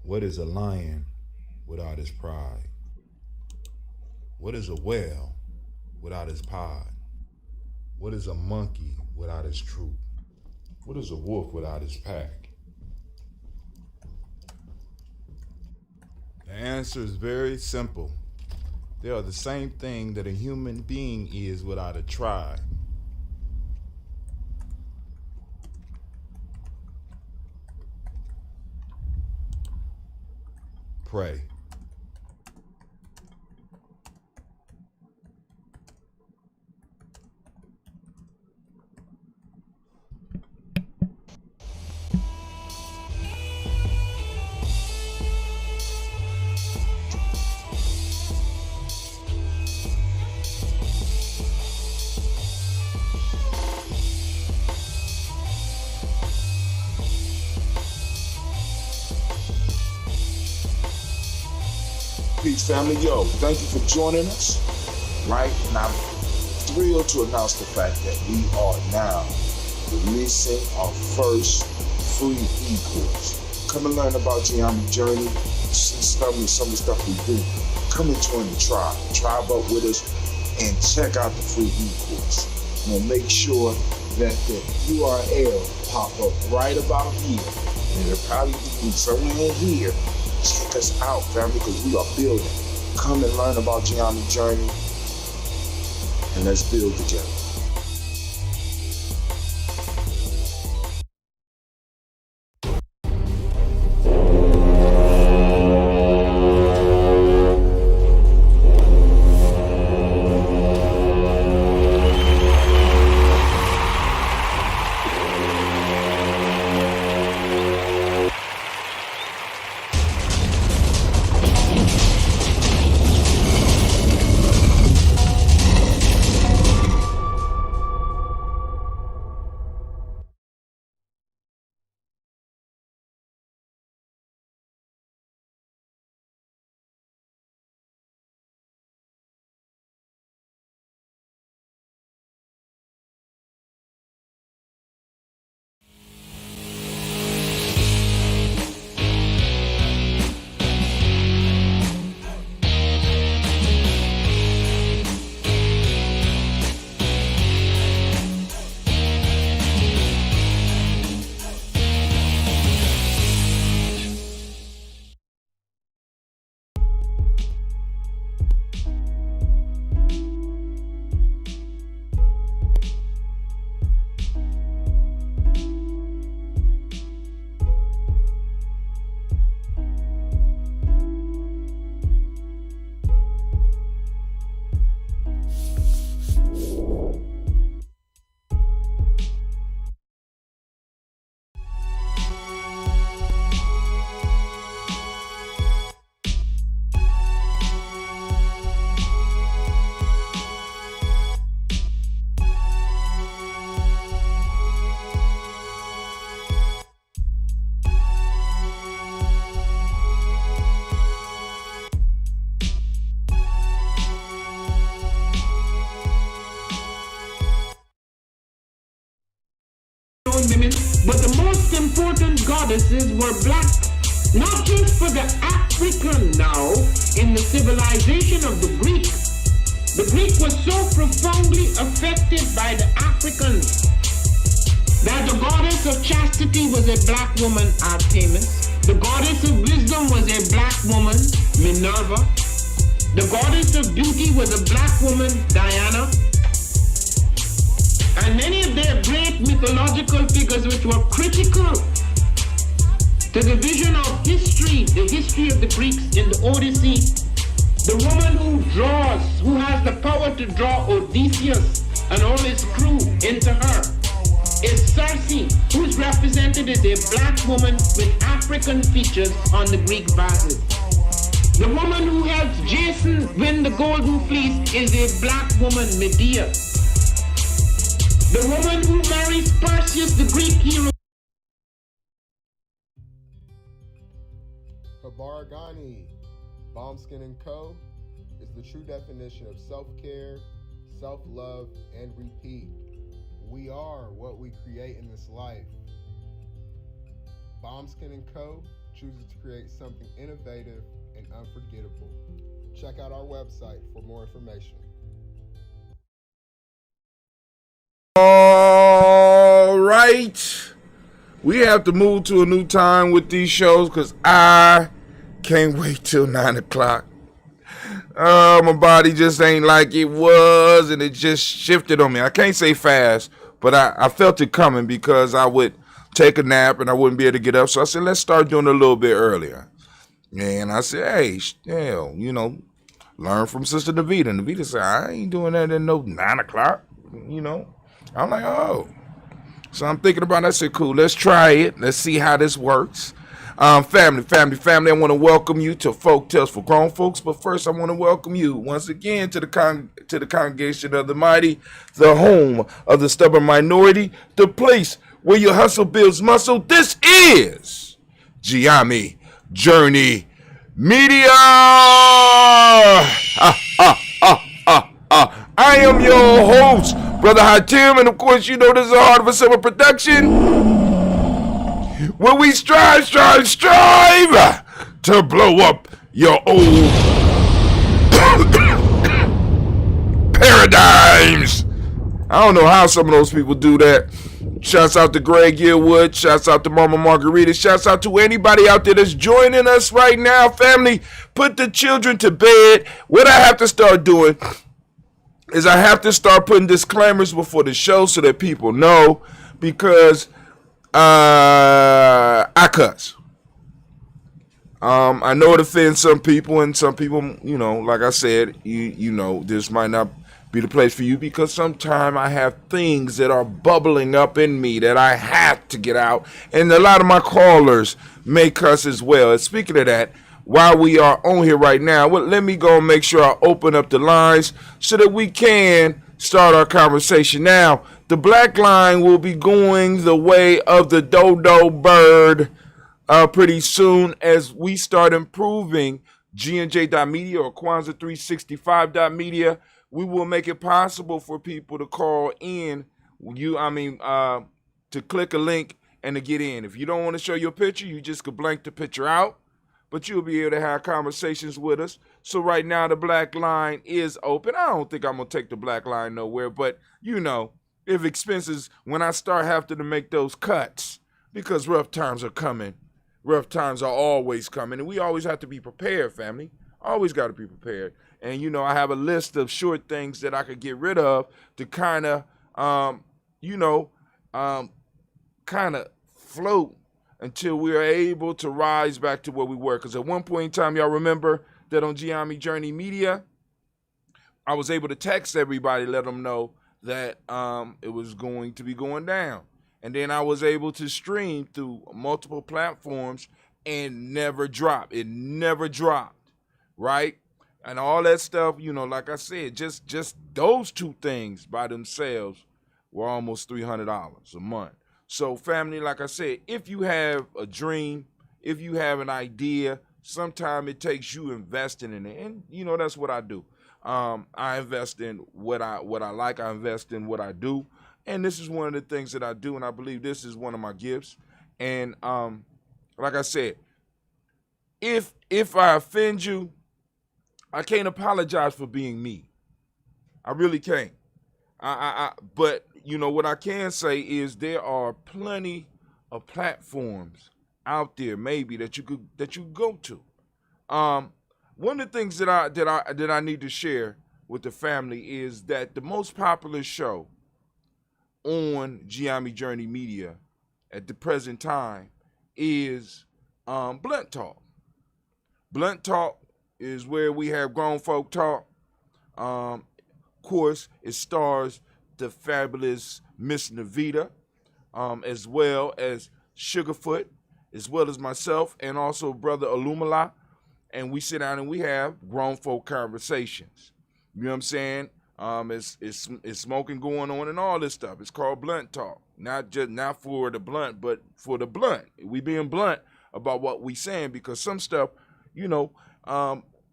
What is a lion without his pride? What is a whale without his pod? What is a monkey without his troop? What is a wolf without his pack? The answer is very simple. They are the same thing that a human being is without a tribe. Pray. Peace, family. Yo, thank you for joining us. Right? And I'm thrilled to announce the fact that we are now releasing our first free e-course. Come and learn about Geometry Journey, see some of the stuff we do. Come and join the tribe. Tribe up with us and check out the free e-course. We'll make sure that the URL pop up right about here. And it'll probably be somewhere in here. Check us out, family, because we are building. Come and learn about Geometry Journey, and let's build together. Women, but the most important goddesses were black, not just for the African now in the civilization of the Greek. The Greek was so profoundly affected by the Africans that the goddess of chastity was a black woman, Artemis. The goddess of wisdom was a black woman, Minerva. The goddess of beauty was a black woman, Diana. And many of their great mythological figures which were critical to the vision of history, the history of the Greeks in the Odyssey. The woman who draws, who has the power to draw Odysseus and all his crew into her, is Circe, who is represented as a black woman with African features on the Greek vases. The woman who helps Jason win the Golden Fleece is a black woman, Medea. The woman who marries Perseus, the Greek hero. Habaragani, Bombskin & Co. is the true definition of self-care, self-love, and repeat. We are what we create in this life. Bombskin & Co. chooses to create something innovative and unforgettable. Check out our website for more information. All right. We have to move to a new time with these shows because I can't wait till 9 o'clock. My body just ain't like it was, and it just shifted on me. I can't say fast, but I felt it coming because I would take a nap and I wouldn't be able to get up. So I said, let's start doing it a little bit earlier. And I said, hey, hell, learn from Sister Navita. Navita said, I ain't doing that at no 9 o'clock, I'm like, oh. So I'm thinking about it. I said, cool, let's try it. Let's see how this works. Family, I want to welcome you to Folktales for Grown Folks. But first, I want to welcome you once again to the congregation of the mighty, the home of the stubborn minority, the place where your hustle builds muscle. This is Giami Journey Media. I am your host, Brother Hatim, and of course, this is a Heart of a Summer production where we strive to blow up your old paradigms. I don't know how some of those people do that. Shouts out to Greg Yearwood. Shouts out to Mama Margarita. Shouts out to anybody out there that's joining us right now. Family, put the children to bed. What I have to start doing is I have to start putting disclaimers before the show so that people know, because I cuss. I know it offends some people, and some people, like I said, this might not be the place for you, because sometimes I have things that are bubbling up in me that I have to get out, and a lot of my callers may cuss as well. And speaking of that, while we are on here right now, let me go and make sure I open up the lines so that we can start our conversation. Now, the black line will be going the way of the dodo bird pretty soon as we start improving GNJ.media or Kwanzaa365.media. We will make it possible for people to call in, to click a link and to get in. If you don't want to show your picture, you just could blank the picture out, but you'll be able to have conversations with us. So right now, the black line is open. I don't think I'm going to take the black line nowhere, but if expenses, when I start having to make those cuts, because rough times are coming. Rough times are always coming, and we always have to be prepared, family. Always got to be prepared. And, I have a list of short things that I could get rid of to kind of, float until we are able to rise back to where we were. Because at one point in time, y'all remember that on Giami Journey Media, I was able to text everybody, let them know that it was going to be going down. And then I was able to stream through multiple platforms and never drop. It never dropped, right? And all that stuff, like I said, just those two things by themselves were almost $300 a month. So family, like I said, if you have a dream, if you have an idea, sometimes it takes you investing in it. And, that's what I do. I invest in what I like. I invest in what I do. And this is one of the things that I do, and I believe this is one of my gifts. And like I said, if I offend you, I can't apologize for being me. I really can't. But what I can say is there are plenty of platforms out there maybe that you could go to. One of the things that I need to share with the family is that the most popular show on Giami Journey Media at the present time is Blunt Talk. Blunt Talk is where we have grown folk talk. Of course, it stars the fabulous Miss Navita, as well as Sugarfoot, as well as myself, and also Brother Alumala. And we sit down and we have grown folk conversations. You know what I'm saying? It's smoking going on and all this stuff. It's called Blunt Talk. Not for the blunt, but for the blunt. We being blunt about what we saying, because some stuff,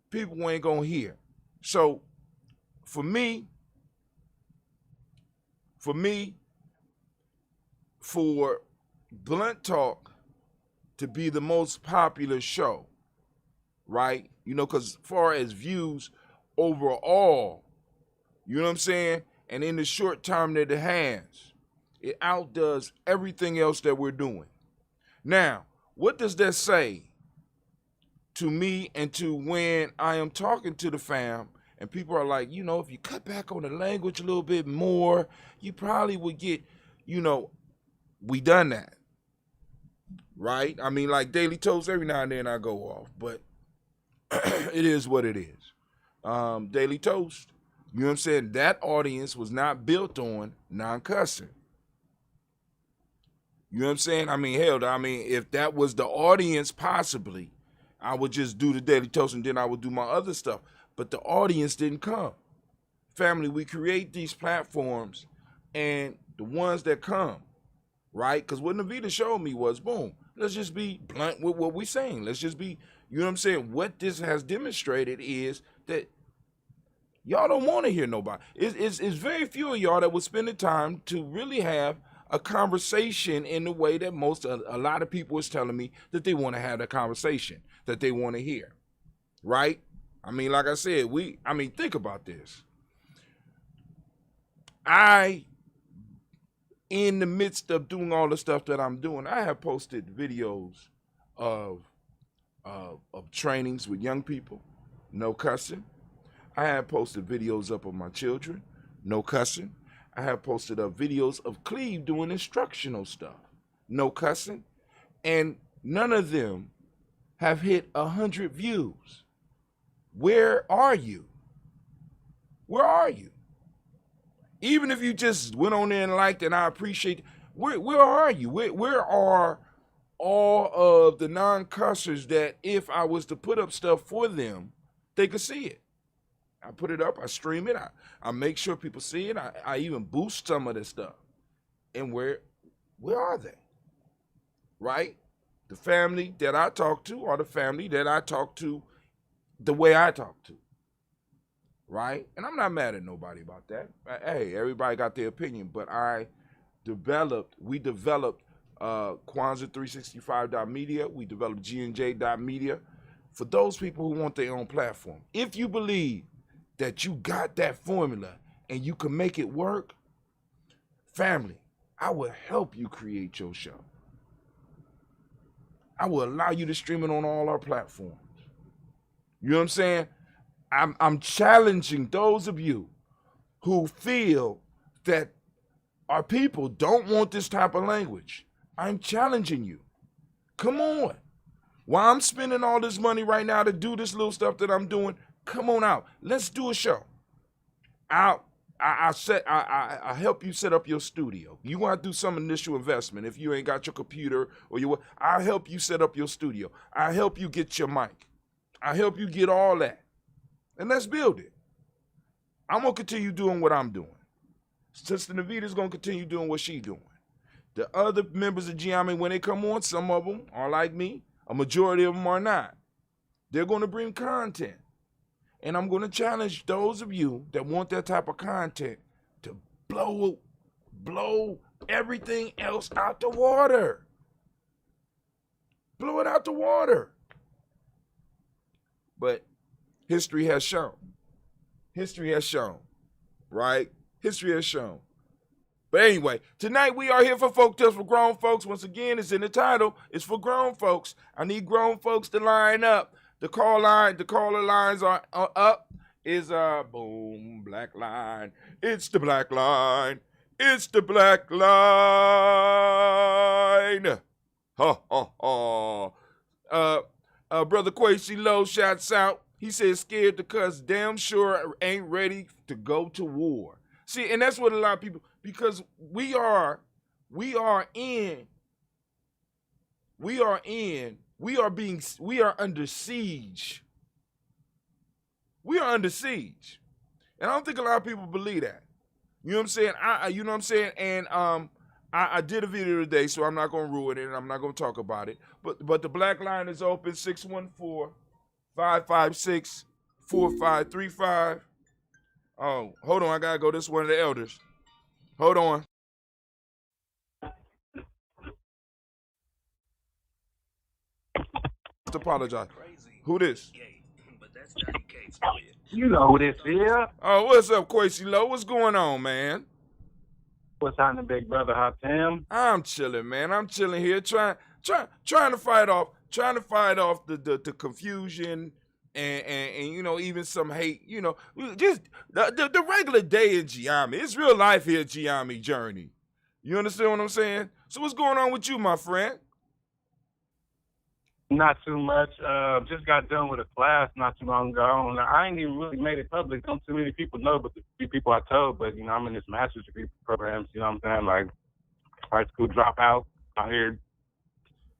people ain't gonna hear. So for me, for Blunt Talk to be the most popular show, right? You know, because as far as views overall, you know what I'm saying? And in the short time that it has, it outdoes everything else that we're doing. Now, what does that say to me and to when I am talking to the fam and people are like, you know, if you cut back on the language a little bit more, you probably would get, you know, we done that, right? I mean, like Daily Toast, every now and then I go off, but it is what it is. Daily Toast, you know what I'm saying? That audience was not built on non-cussing. You know what I'm saying? I mean, hell, I mean, if that was the audience, possibly, I would just do the Daily Toast and then I would do my other stuff. But the audience didn't come. Family, we create these platforms and the ones that come, right? Because what Navita showed me was, boom, let's just be blunt with what we're saying. Let's just be, you know what I'm saying? What this has demonstrated is that y'all don't want to hear nobody. It's very few of y'all that would spend the time to really have a conversation in the way that a lot of people is telling me that they want to have a conversation, that they want to hear, right? I mean, like I said, think about this. In the midst of doing all the stuff that I'm doing, I have posted videos of trainings with young people, no cussing. I have posted videos up of my children, no cussing. I have posted up videos of Cleve doing instructional stuff, no cussing, and none of them have hit 100 views. Where are you? Where are you? Even if you just went on there and liked it, I appreciate it. Where are you? Where are all of the non-cussers that if I was to put up stuff for them, they could see it? I put it up, I stream it, I make sure people see it, I even boost some of this stuff. And where are they? Right? The family that I talk to or the family that I talk to the way I talk to. Right? And I'm not mad at nobody about that. Hey, everybody got their opinion, but we developed Kwanzaa365.media, we developed GNJ.media for those people who want their own platform. If you believe that you got that formula and you can make it work, family, I will help you create your show. I will allow you to stream it on all our platforms. You know what I'm saying? I'm challenging those of you who feel that our people don't want this type of language. I'm challenging you. Come on. While I'm spending all this money right now to do this little stuff that I'm doing, come on out. Let's do a show. I'll help you set up your studio. You want to do some initial investment. If you ain't got your computer I'll help you set up your studio. I'll help you get your mic. I'll help you get all that. And let's build it. I'm going to continue doing what I'm doing. Sister Navita's going to continue doing what she's doing. The other members of Giami, when they come on, some of them are like me. A majority of them are not. They're going to bring content. And I'm going to challenge those of you that want that type of content to blow everything else out the water. Blow it out the water. But history has shown, right? History has shown. But anyway, tonight we are here for Folktales for Grown Folks. Once again, it's in the title. It's for grown folks. I need grown folks to line up. The caller lines are up. Is boom, black line. It's the black line. It's the black line. Ha ha ha. Brother Quasi Low shouts out. He says scared to cuss, damn sure ain't ready to go to war. See, and that's what a lot of people, because we are under siege. We are under siege. And I don't think a lot of people believe that. You know what I'm saying? You know what I'm saying? And I did a video today, so I'm not going to ruin it, and I'm not going to talk about it. But the black line is open, 614-556-4535. Oh, hold on, I got to go. This is one of the elders. Hold on. Apologize. Who this? You know who this is. Oh, what's up, Quasi Low? What's going on, man? What's happening, big brother? How Tim? I'm chilling, man. I'm chilling here, trying to fight off the confusion and you know, even some hate. You know, just the regular day in Giami. It's real life here, Giami Journey. You understand what I'm saying? So what's going on with you, my friend? Not too much. Just got done with a class not too long ago. And I ain't even really made it public. Don't too many people know, but the few people I told. But you know, I'm in this master's degree program. You know what I'm saying? Like high school dropout out here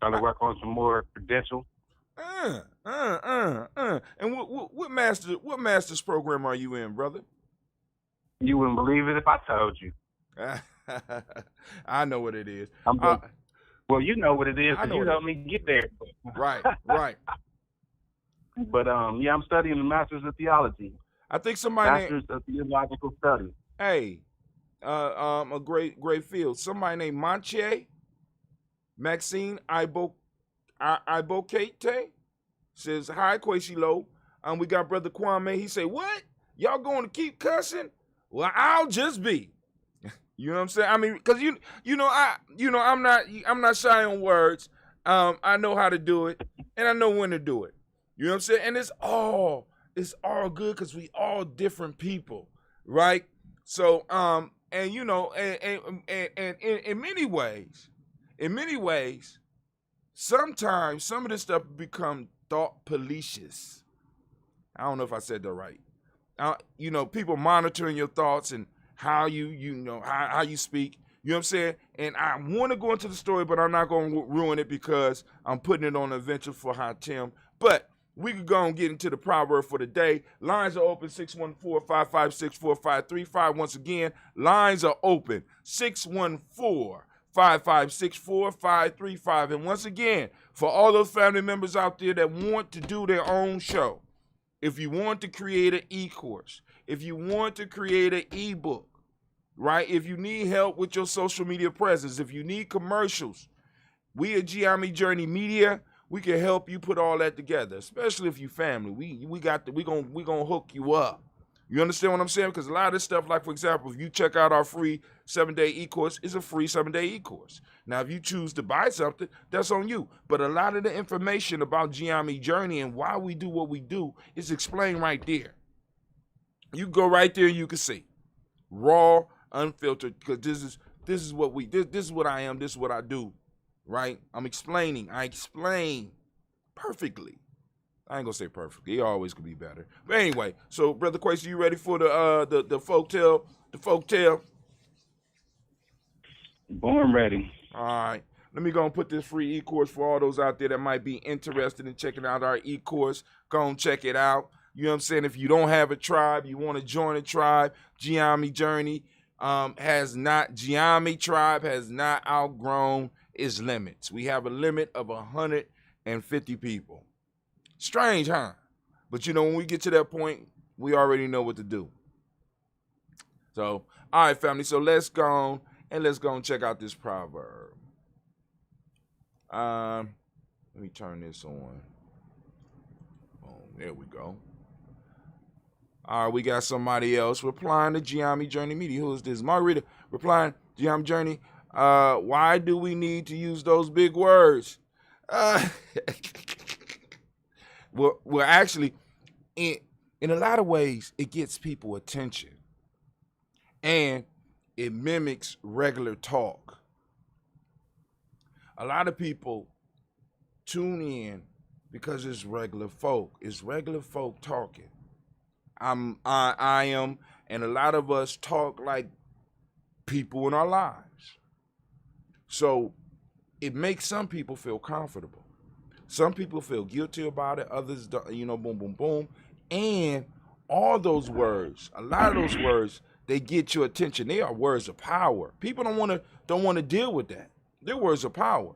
trying to work on some more credentials. And what master's program are you in, brother? You wouldn't believe it if I told you. I know what it is. Well, you know what it is because you helped me get there. Right. But yeah, I'm studying the Master's of Theology. I think somebody Master's of Theological Studies. Hey, a great field. Somebody named Maxine Ibokate says, hi, Quasi Low. We got Brother Kwame. He say, what? Y'all going to keep cussing? Well, I'll just be. You know what I'm saying? I mean, because I'm not shy on words. I know how to do it, and I know when to do it. You know what I'm saying? And it's all good because we all different people, right? So and you know, and in many ways, sometimes some of this stuff become thought malicious. I don't know if I said that right. You know, people monitoring your thoughts and how how you speak. You know what I'm saying? And I want to go into the story, but I'm not going to ruin it because I'm putting it on the adventure for Tim. But we could go and get into the proverb for the day. Lines are open, 614-556-4535. Once again, lines are open, 614-556-4535. And once again, for all those family members out there that want to do their own show, if you want to create an e-course, if you want to create an e-book, right? If you need help with your social media presence, if you need commercials, we at Giami Journey Media, we can help you put all that together, especially if you family. We gonna hook you up. You understand what I'm saying? Because a lot of this stuff, like for example, if you check out our free 7-day e-course, it's a free 7-day e-course. Now, if you choose to buy something, that's on you. But a lot of the information about Giami Journey and why we do what we do is explained right there. You go right there and you can see. Raw, unfiltered, because this is what I am, this is what I do, right? I explain perfectly. I ain't gonna say perfectly, it always could be better. But anyway, so Brother Quasi, you ready for the folktale? The folktale? Born ready. All right. Let me go and put this free e-course for all those out there that might be interested in checking out our e-course. Go and check it out. You know what I'm saying? If you don't have a tribe, you want to join a tribe, Giami Journey Giami Tribe has not outgrown its limits. We have a limit of 150 people. Strange, huh? But you know, when we get to that point, we already know what to do. So, all right, family. So let's go and check out this proverb. Let me turn this on. Oh, there we go. All right, we got somebody else replying to Giami Journey Media. Who is this? Margarita replying, Giami Journey. Why do we need to use those big words? Well, actually, in a lot of ways, it gets people attention. And it mimics regular talk. A lot of people tune in because it's regular folk. It's regular folk talking. I am, and a lot of us talk like people in our lives. So it makes some people feel comfortable. Some people feel guilty about it. Others don't, boom, boom, boom. And all those words, a lot of those words, they get your attention. They are words of power. People don't want to deal with that. They're words of power.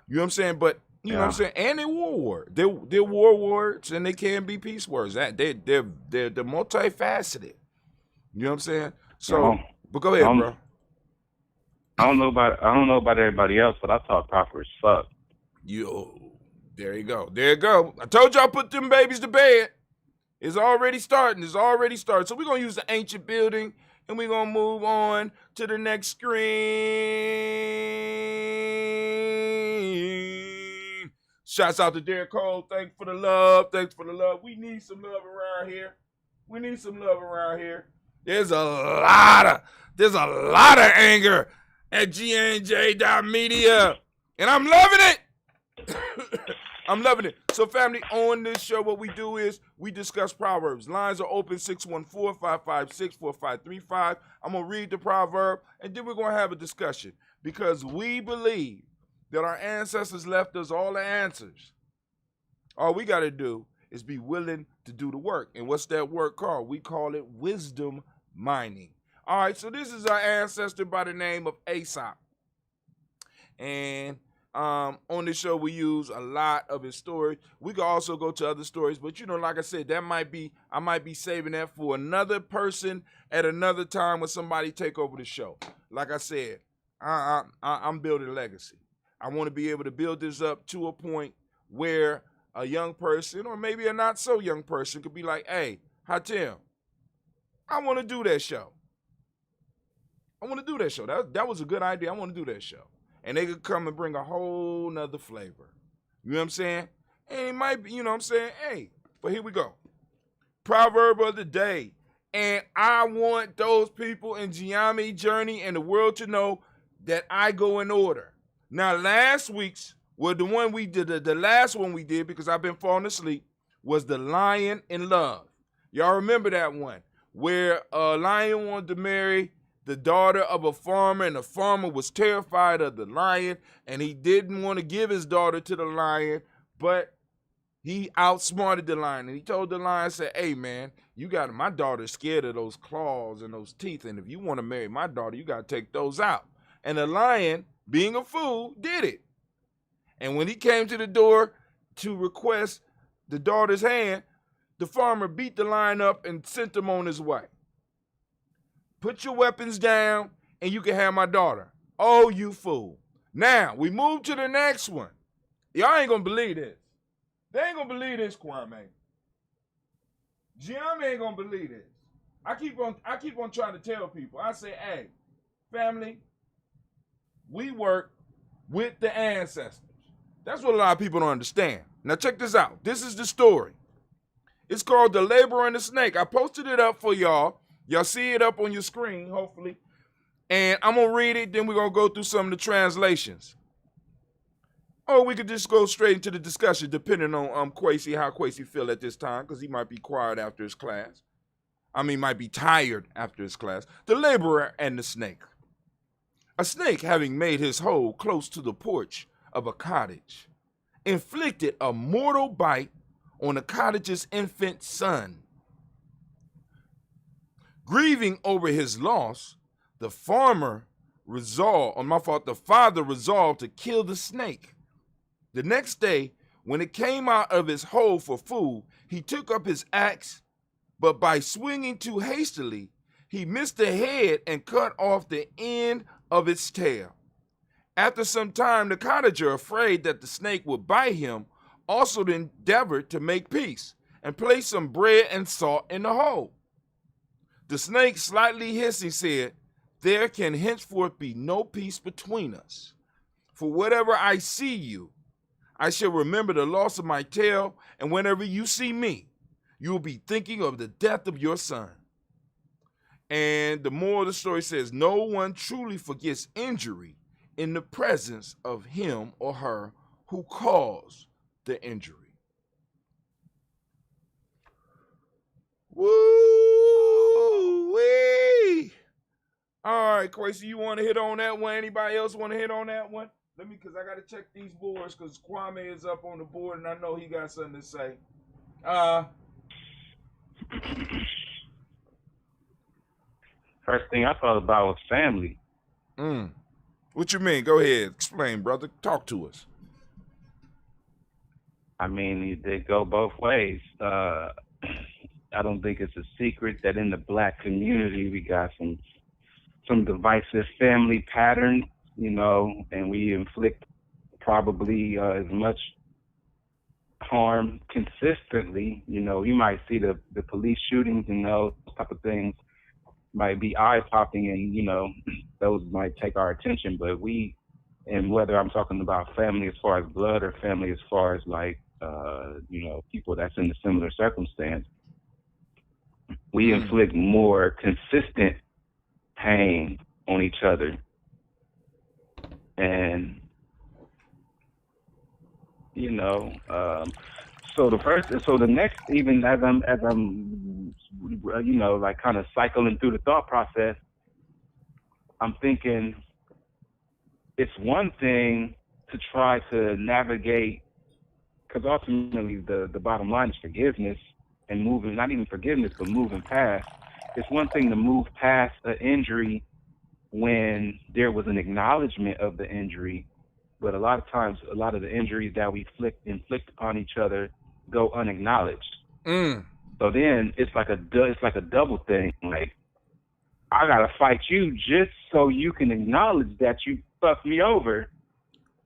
You know what I'm saying? But you know what I'm saying? And they're war words. They're war words, and they can be peace words. They're multifaceted. You know what I'm saying? So, but go ahead, bro. I don't know about everybody else, but I talk proper as fuck. Yo, There you go. There you go. I told y'all put them babies to bed. It's already starting. So we're going to use the ancient building, and we're going to move on to the next screen. Shouts out to Derek Cole. Thanks for the love. We need some love around here. There's a lot of anger at GNJ.media, and I'm loving it. So, family, on this show, what we do is we discuss Proverbs. Lines are open 614-556-4535. I'm going to read the proverb, and then we're going to have a discussion because we believe that our ancestors left us all the answers. All we got to do is be willing to do the work. And what's that work called? We call it wisdom mining. All right, so this is our ancestor by the name of Aesop. And on this show, we use a lot of his stories. We could also go to other stories, but like I said, I might be saving that for another person at another time when somebody take over the show. Like I said, I'm building a legacy. I want to be able to build this up to a point where a young person or maybe a not so young person could be like, hey, Hatim, I want to do that show. That was a good idea. I want to do that show. And they could come and bring a whole nother flavor. You know what I'm saying? And it might be, hey, but here we go. Proverb of the day. And I want those people in Giami Journey and the world to know that I go in order. Now, last week's, the one we did, the last one we did, because I've been falling asleep, was the lion in love. Y'all remember that one, where a lion wanted to marry the daughter of a farmer, and the farmer was terrified of the lion, and he didn't want to give his daughter to the lion, but he outsmarted the lion, and he told the lion, said, hey, man, my daughter's scared of those claws and those teeth, and if you want to marry my daughter, you got to take those out. And the lion, being a fool, did it. And when he came to the door to request the daughter's hand, the farmer beat the lion up and sent him on his way. Put your weapons down, and you can have my daughter. Oh, you fool. Now, we move to the next one. Y'all ain't going to believe this. They ain't going to believe this, Kwame. Giami ain't going to believe this. I keep on trying to tell people. I say, hey, family, we work with the ancestors. That's what a lot of people don't understand. Now, check this out. This is the story. It's called The Laborer and the Snake. I posted it up for y'all. Y'all see it up on your screen, hopefully. And I'm going to read it, then we're going to go through some of the translations. Or we could just go straight into the discussion, depending on Kwesi, how Kwesi feel at this time, because he might be quiet after his class. Might be tired after his class. The Laborer and the Snake. A snake, having made his hole close to the porch of a cottage, inflicted a mortal bite on the cottage's infant son. Grieving over his loss, the father resolved to kill the snake. The next day, when it came out of his hole for food, he took up his axe, but by swinging too hastily, he missed the head and cut off the end of its tail. After some time, the cottager, afraid that the snake would bite him, also endeavored to make peace and placed some bread and salt in the hole. The snake, slightly hissing, said, there can henceforth be no peace between us. For whenever I see you, I shall remember the loss of my tail, and whenever you see me, you will be thinking of the death of your son. And the moral of the story says, no one truly forgets injury in the presence of him or her who caused the injury. Woo-wee! All right, Kwesi, you want to hit on that one? Anybody else want to hit on that one? Because I got to check these boards, because Kwame is up on the board, and I know he got something to say. First thing I thought about was family. What you mean? Go ahead. Explain, brother. Talk to us. They go both ways. I don't think it's a secret that in the Black community we got some divisive family patterns, and we inflict probably as much harm consistently. You know, you might see the police shootings and those type of things might be eye popping, and you know, those might take our attention. But and whether I'm talking about family as far as blood or family as far as like, you know, people that's in a similar circumstance, we inflict more consistent pain on each other. And you know, so the next, even as I'm, you know, like kind of cycling through the thought process, I'm thinking it's one thing to try to navigate, because ultimately the bottom line is forgiveness and moving, not even forgiveness, but moving past. It's one thing to move past an injury when there was an acknowledgement of the injury, but a lot of times, a lot of the injuries that we inflict upon each other go unacknowledged. So then it's like a double thing. Like, I gotta fight you just so you can acknowledge that you fucked me over,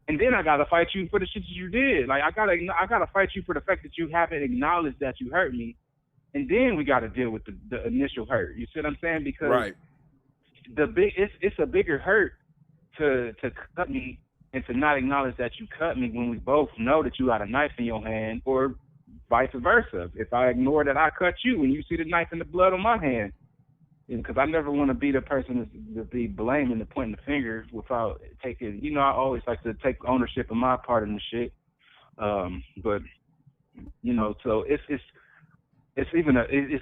and then I gotta fight you for the shit that you did. Like, I gotta fight you for the fact that you haven't acknowledged that you hurt me, and then we gotta deal with the initial hurt. You see what I'm saying? Because Right. it's a bigger hurt to cut me and to not acknowledge that you cut me when we both know that you got a knife in your hand, or vice versa. If I ignore that I cut you and you see the knife and the blood on my hand, because I never want to be the person to be blaming and pointing the finger without taking, you know, I always like to take ownership of my part in the shit. But you know, so it's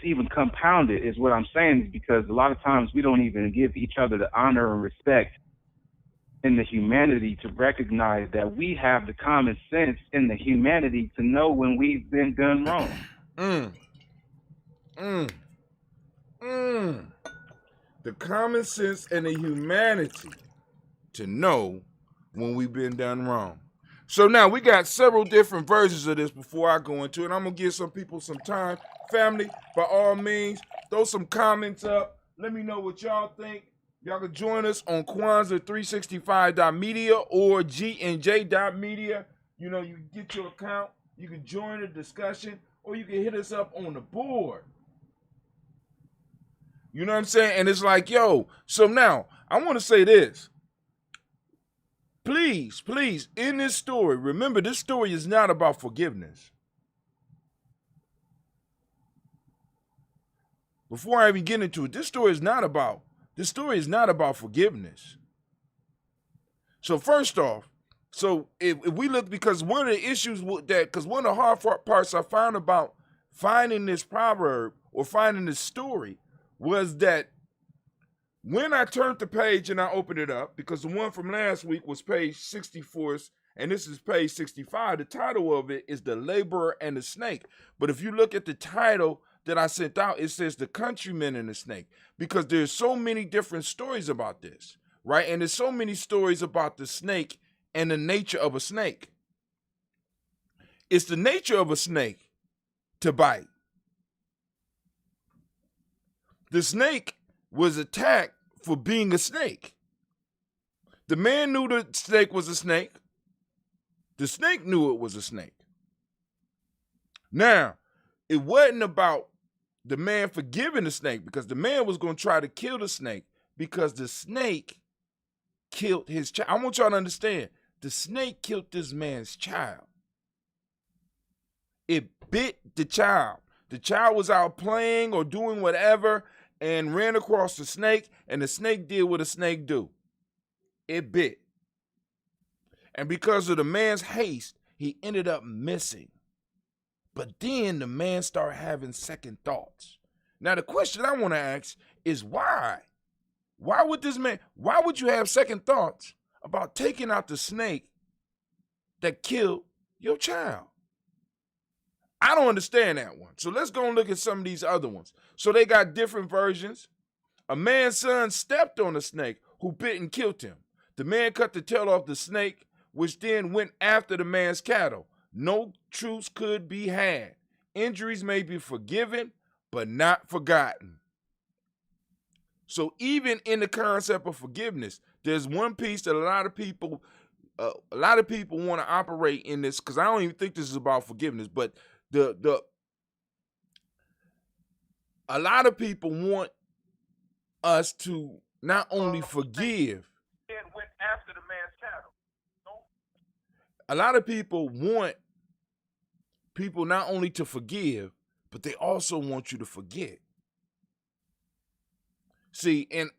even compounded is what I'm saying, because a lot of times we don't even give each other the honor and respect in the humanity to recognize that we have the common sense in the humanity to know when we've been done wrong. The common sense and the humanity to know when we've been done wrong. So now we got several different versions of this before I go into it. I'm going to give some people some time. Family, by all means, throw some comments up. Let me know what y'all think. Y'all can join us on Kwanzaa365.media or GNJ.media. You know, you can get your account. You can join the discussion, or you can hit us up on the board. You know what I'm saying? And it's like, yo, so now I want to say this. Please, in this story, remember, this story is not about forgiveness. Before I even get into it, this story is not about forgiveness. So first off, so if we look, because one of the issues with that, because one of the hard parts I found about finding this proverb or finding this story was that when I turned the page and I opened it up, because the one from last week was page 64, and this is page 65, the title of it is The Laborer and the Snake. But if you look at the title that I sent out, it says The Countryman and the Snake, because there's so many different stories about this, right? And there's so many stories about the snake and the nature of a snake. It's the nature of a snake to bite. The snake was attacked for being a snake. The man knew the snake was a snake. The snake knew it was a snake. Now, it wasn't about the man forgiving the snake, because the man was going to try to kill the snake because the snake killed his child. I want y'all to understand, the snake killed this man's child. It bit the child. The child was out playing or doing whatever and ran across the snake, and the snake did what a snake do. It bit. And because of the man's haste, he ended up missing. But then the man started having second thoughts. Now the question I want to ask is why? Why would you have second thoughts about taking out the snake that killed your child? I don't understand that one. So let's go and look at some of these other ones. So they got different versions. A man's son stepped on a snake who bit and killed him. The man cut the tail off the snake, which then went after the man's cattle. No truce could be had. Injuries may be forgiven, but not forgotten. So even in the concept of forgiveness, there's one piece that a lot of people a lot of people want to operate in this, because I don't even think this is about forgiveness, but a lot of people want us to not only forgive. It went after the man's cattle. A lot of people want people not only to forgive, but they also want you to forget. See, and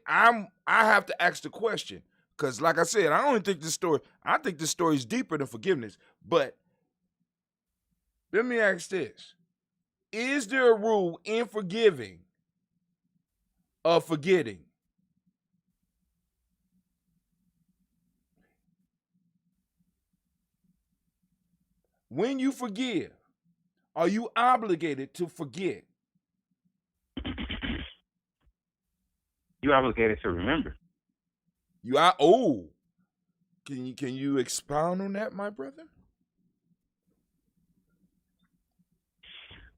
I have to ask the question, because like I said, I don't think this story, I think this story is deeper than forgiveness. But let me ask this. Is there a rule in forgiving of forgetting? When you forgive, are you obligated to forget? You obligated to remember. You are. Oh, can you expound on that, my brother?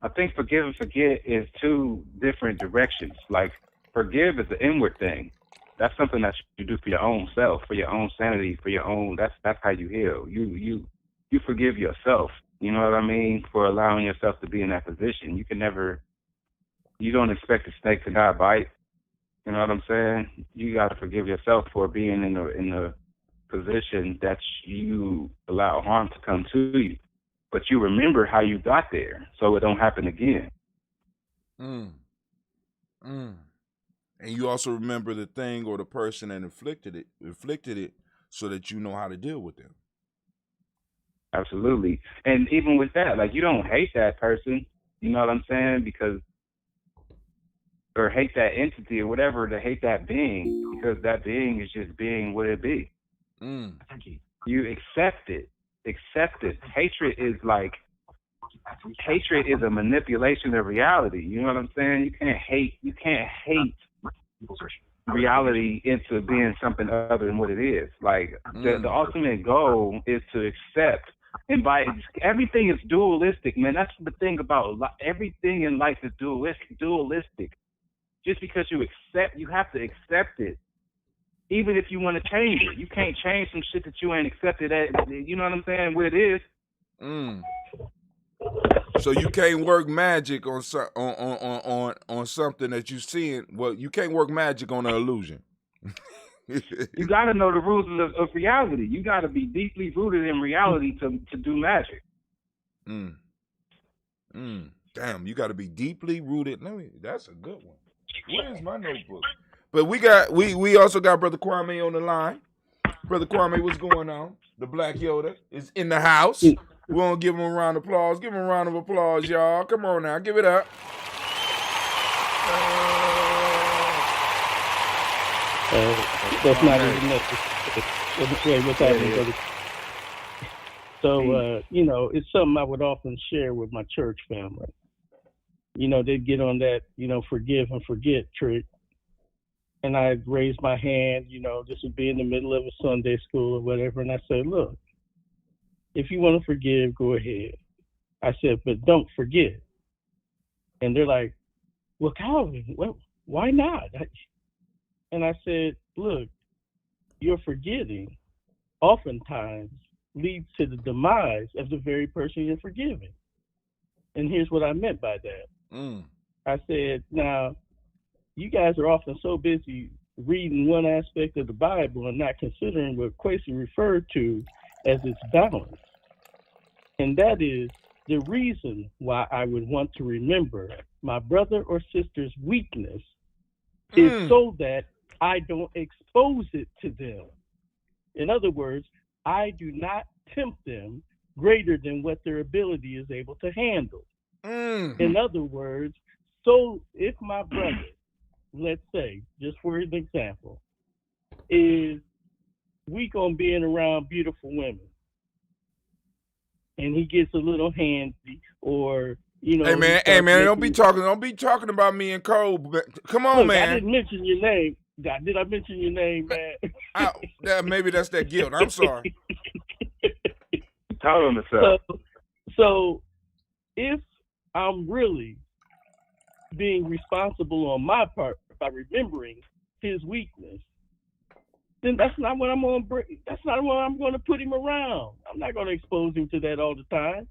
I think forgive and forget is two different directions. Like, forgive is the inward thing. That's something that you do for your own self, for your own sanity, for your own. That's how you heal. You forgive yourself. You know what I mean? For allowing yourself to be in that position. You don't expect a snake to not bite. You know what I'm saying? You got to forgive yourself for being in the position that you allow harm to come to you. But you remember how you got there, so it don't happen again. And you also remember the thing or the person that inflicted it, so that you know how to deal with them. Absolutely. And even with that, like, you don't hate that person, you know what I'm saying? Or hate that entity or whatever, to hate that being, because that being is just being what it be. You accept it. Hatred is a manipulation of reality. You know what I'm saying? You can't hate reality into being something other than what it is. Like, the ultimate goal is to accept. And by everything is dualistic, man. That's the thing about everything in life is dualistic. Just because you have to accept it. Even if you want to change it, you can't change some shit that you ain't accepted at. You know what I'm saying? What it is. So you can't work magic on something that you seeing. Well, you can't work magic on an illusion. You got to know the rules of reality. You got to be deeply rooted in reality to do magic. Damn, you got to be deeply rooted. That's a good one. Where's my notebook? But we also got Brother Kwame on the line. Brother Kwame, what's going on? The Black Yoda is in the house. We're going to give him a round of applause. Give him a round of applause, y'all. Come on now. Give it up. That's not even necessary. What's happening, brother? So, it's something I would often share with my church family. They'd get on that, forgive and forget trick. And I'd raise my hand, this would be in the middle of a Sunday school or whatever. And I said, look, if you want to forgive, go ahead. I said, but don't forget. And they're like, well, Calvin, why not? And I said, look, your forgetting oftentimes leads to the demise of the very person you're forgiving. And here's what I meant by that. I said, now, you guys are often so busy reading one aspect of the Bible and not considering what Quasi referred to as its balance. And that is the reason why I would want to remember my brother or sister's weakness is so that I don't expose it to them. In other words, I do not tempt them greater than what their ability is able to handle. In other words, so if my brother, let's say, just for an example, is weak on being around beautiful women, and he gets a little handsy, or Hey man, don't be talking about me and Cole. Come on, look, man. I didn't mention your name. Did I mention your name, man? Maybe that's that guilt. I'm sorry. Tell him himself. So if I'm really being responsible on my part by remembering his weakness, then that's not what I'm going to bring. That's not what I'm going to put him around. I'm not going to expose him to that all the time,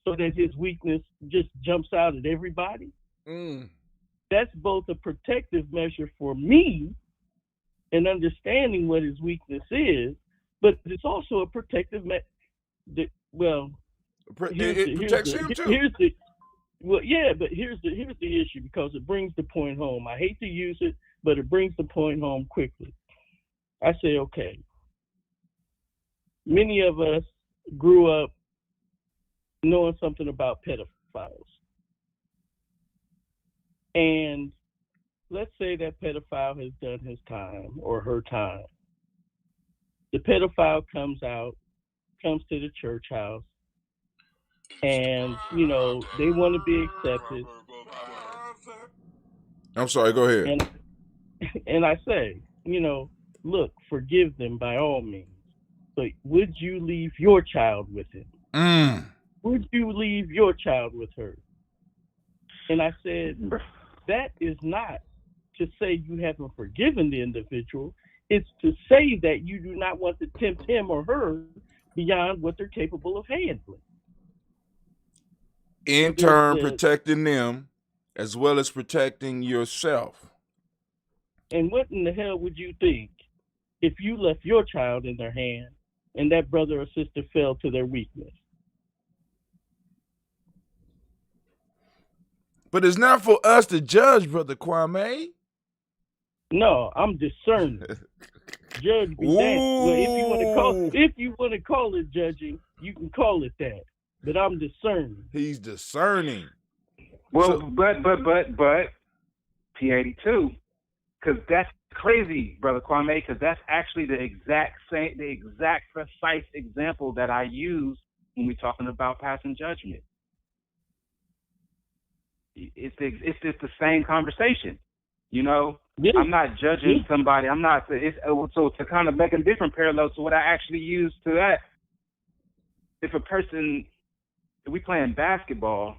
so that his weakness just jumps out at everybody. That's both a protective measure for me and understanding what his weakness is, but it's also a protective well, it protects him too. But here's the issue, because it brings the point home. I hate to use it, but it brings the point home quickly. I say, okay, many of us grew up knowing something about pedophiles. And let's say that pedophile has done his time or her time. The pedophile comes to the church house, and, you know, they want to be accepted. I'm sorry, go ahead. And I say, you know, look, forgive them by all means. But would you leave your child with him? Would you leave your child with her? And I said, that is not to say you haven't forgiven the individual. It's to say that you do not want to tempt him or her beyond what they're capable of handling. In turn, protecting them as well as protecting yourself. And what in the hell would you think if you left your child in their hand and that brother or sister fell to their weakness? But it's not for us to judge, Brother Kwame. No, I'm discerning. Judge be damned. Well, if you want to call it judging, you can call it that. But I'm discerning. He's discerning. Well, but P82, because that's crazy, Brother Kwame, because that's actually the exact precise example that I use when we're talking about passing judgment. It's just the same conversation, you know. Yeah. I'm not judging somebody. I'm not. So to kind of make a different parallel to what I actually use to that, if we playing basketball,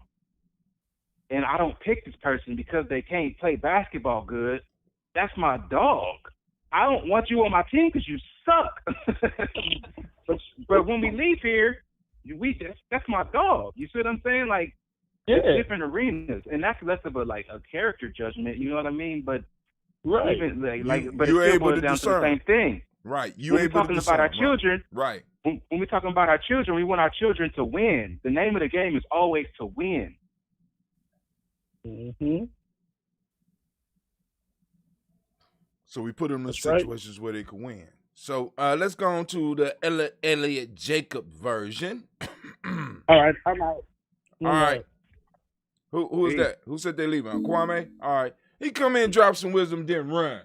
and I don't pick this person because they can't play basketball good, that's my dog. I don't want you on my team because you suck. but when we leave here, that's my dog. You see what I'm saying? Like, it's different arenas, and that's less of a character judgment. You know what I mean? But right, even but it's still boils down to the same thing. Right. When we're talking about our children, right. When we're talking about our children, we want our children to win. The name of the game is always to win. Mm-hmm. So we put them in situations where they can win. So let's go on to the Elliot Jacob version. All right, I'm out. All right. Who is that? Who said they leaving? Kwame? All right. He come in, drop some wisdom, then run.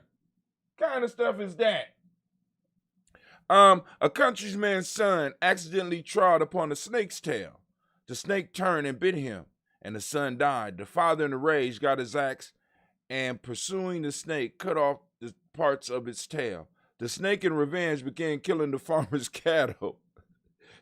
Kind of stuff is that? A countryman's son accidentally trod upon a snake's tail. The snake turned and bit him, and the son died. The father in a rage got his axe and, pursuing the snake, cut off the parts of its tail. The snake, in revenge, began killing the farmer's cattle.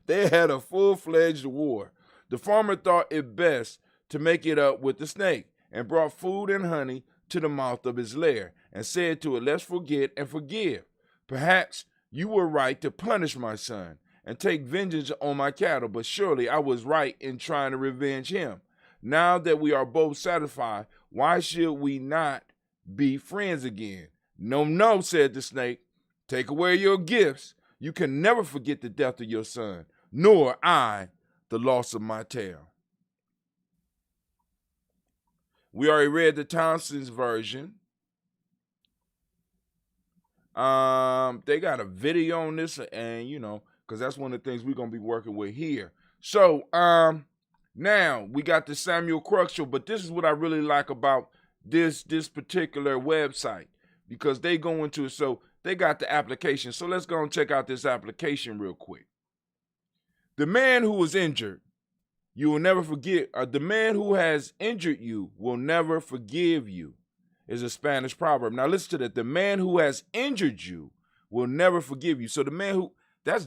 They had a full-fledged war. The farmer thought it best to make it up with the snake, and brought food and honey to the mouth of his lair, and said to it, "Let's forget and forgive. Perhaps you were right to punish my son and take vengeance on my cattle, but surely I was right in trying to revenge him. Now that we are both satisfied, why should we not be friends again?" No, said the snake. "Take away your gifts. You can never forget the death of your son, nor I the loss of my tail." We already read the Townsend's version. They got a video on this, and because that's one of the things we're gonna be working with here. So now we got the Samuel Crux show, but this is what I really like about this particular website, because they go into it. So they got the application. So let's go and check out this application real quick. The man who was injured, you will never forget. The man who has injured you will never forgive you, is a Spanish proverb. Now listen to that. The man who has injured you will never forgive you. So the man who that's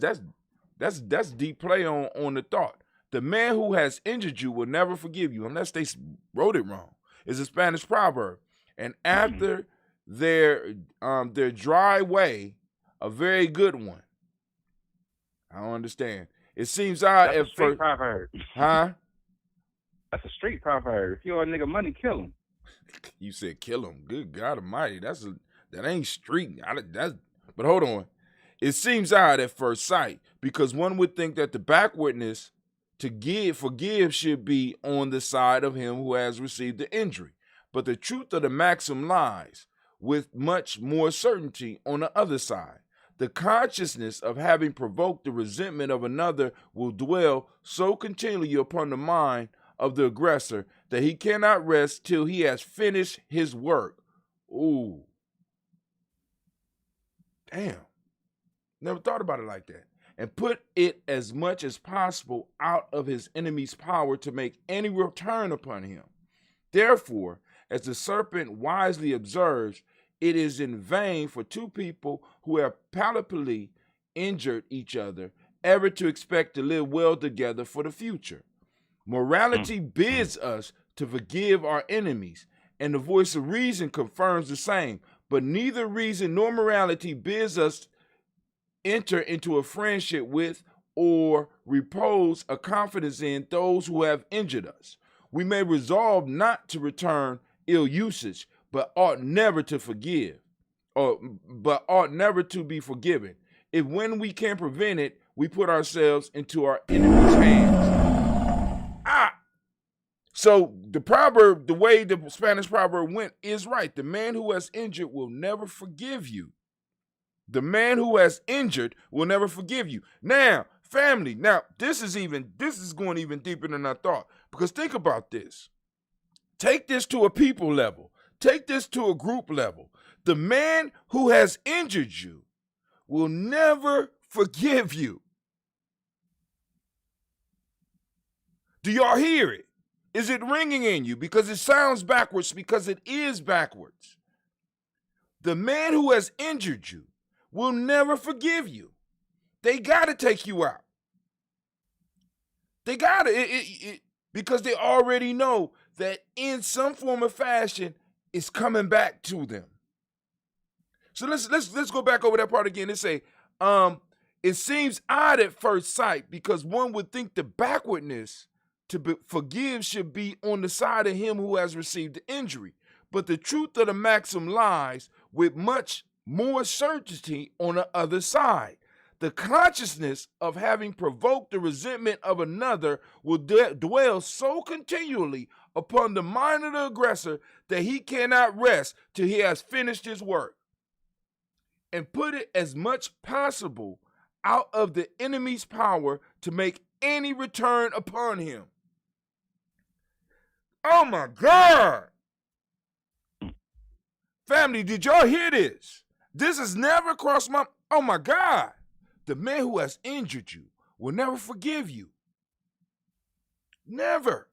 deep play on the thought. The man who has injured you will never forgive you, unless they wrote it wrong, is a Spanish proverb. And after their dry way a very good one. I don't understand. It seems odd That's a at street first. proverb. Huh? That's a street proverb. If you owe a nigga money, kill him. You said kill him. Good God Almighty, that ain't street. But hold on. It seems odd at first sight because one would think that the backwardness to forgive should be on the side of him who has received the injury. But the truth of the maxim lies with much more certainty on the other side. The consciousness of having provoked the resentment of another will dwell so continually upon the mind of the aggressor that he cannot rest till he has finished his work. Ooh. Damn. Never thought about it like that. And put it as much as possible out of his enemy's power to make any return upon him. Therefore, as the serpent wisely observes, it is in vain for two people who have palpably injured each other ever to expect to live well together for the future. Morality bids us to forgive our enemies, and the voice of reason confirms the same, but neither reason nor morality bids us enter into a friendship with or repose a confidence in those who have injured us. We may resolve not to return ill usage, but ought never to forgive, but ought never to be forgiven. If when we can prevent it, we put ourselves into our enemy's hands. So the proverb, the way the Spanish proverb went is right. The man who has injured will never forgive you. The man who has injured will never forgive you. Now, family, this is going even deeper than I thought. Because think about this. Take this to a people level. Take this to a group level. The man who has injured you will never forgive you. Do y'all hear it? Is it ringing in you? Because it sounds backwards, because it is backwards. The man who has injured you will never forgive you. They got to take you out. They got to, because they already know that in some form or fashion, it's coming back to them. So let's go back over that part again and say, it seems odd at first sight because one would think the backwardness to forgive should be on the side of him who has received the injury. But the truth of the maxim lies with much more certainty on the other side. The consciousness of having provoked the resentment of another will dwell so continually upon the mind of the aggressor that he cannot rest till he has finished his work. And put it as much possible out of the enemy's power to make any return upon him. Oh my God. Family, did y'all hear this? This has never crossed my, oh my God. The man who has injured you will never forgive you. Never.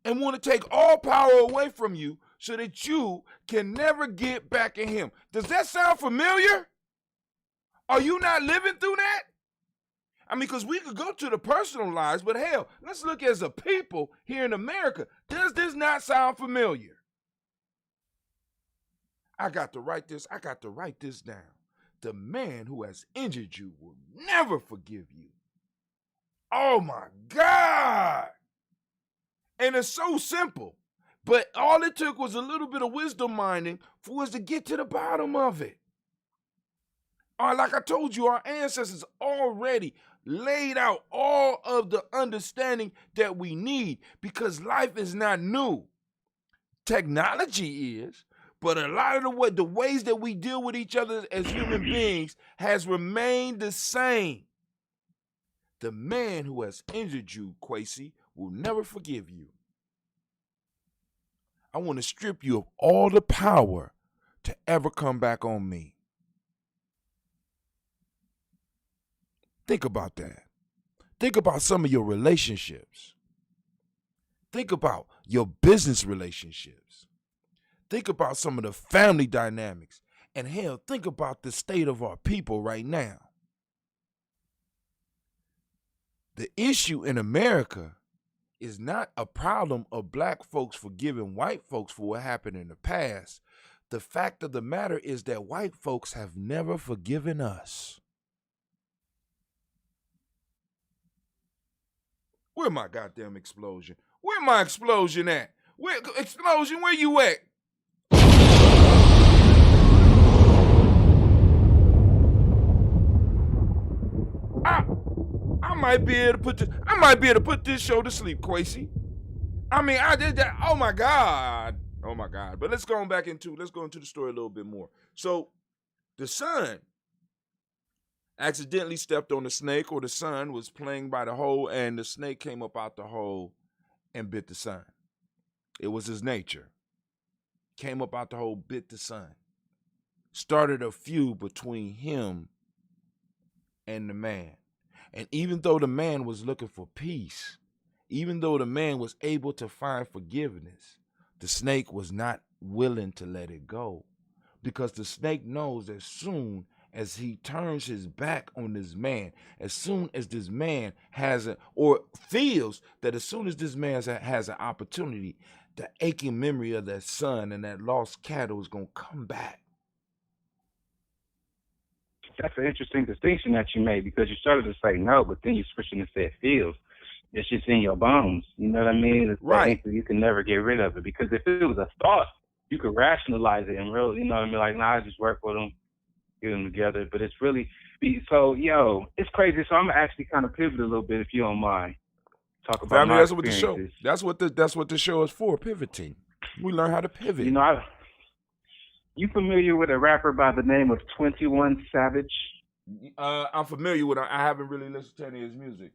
And want to take all power away from you so that you can never get back at him. Does that sound familiar? Are you not living through that? I mean, because we could go to the personal lives, but hell, let's look as a people here in America. Does this not sound familiar? I got to write this down. The man who has injured you will never forgive you. Oh my God. And it's so simple. But all it took was a little bit of wisdom mining for us to get to the bottom of it. Like I told you, our ancestors already laid out all of the understanding that we need because life is not new. Technology is, but a lot of the ways that we deal with each other as human beings has remained the same. The man who has injured you, Kwesi, will never forgive you. I want to strip you of all the power to ever come back on me. Think about that. Think about some of your relationships. Think about your business relationships. Think about some of the family dynamics. And hell, think about the state of our people right now. The issue in America is not a problem of black folks forgiving white folks for what happened in the past. the fact of the matter is that white folks have never forgiven us. Where my goddamn explosion? Where my explosion at? Where explosion? Where you at? I might be able to put this show to sleep, Quasi. I mean, I did that. Oh my God. But let's go into the story a little bit more. So the son accidentally stepped on the snake, or the son was playing by the hole, and the snake came up out the hole and bit the son. It was his nature. Came up out the hole, bit the son. Started a feud between him and the man. And even though the man was looking for peace, even though the man was able to find forgiveness, the snake was not willing to let it go, because the snake knows as soon as he turns his back on this man, as soon as this man has feels that as soon as this man has an opportunity, the aching memory of that son and that lost cattle is going to come back. That's an interesting distinction that you made, because you started to say no, but then you switched and said feels. It's just in your bones. You know what I mean? It's right. You can never get rid of it, because if it was a thought, you could rationalize it and really, you know what I mean? Like, nah, I just work with them, get them together. But it's really, so, it's crazy. So I'm going to actually kind of pivot a little bit, if you don't mind. Talk about Family, my that's what the show. experiences. That's what the show is for, pivoting. We learn how to pivot. You know, you familiar with a rapper by the name of 21 Savage? I'm familiar with him. I haven't really listened to any of his music.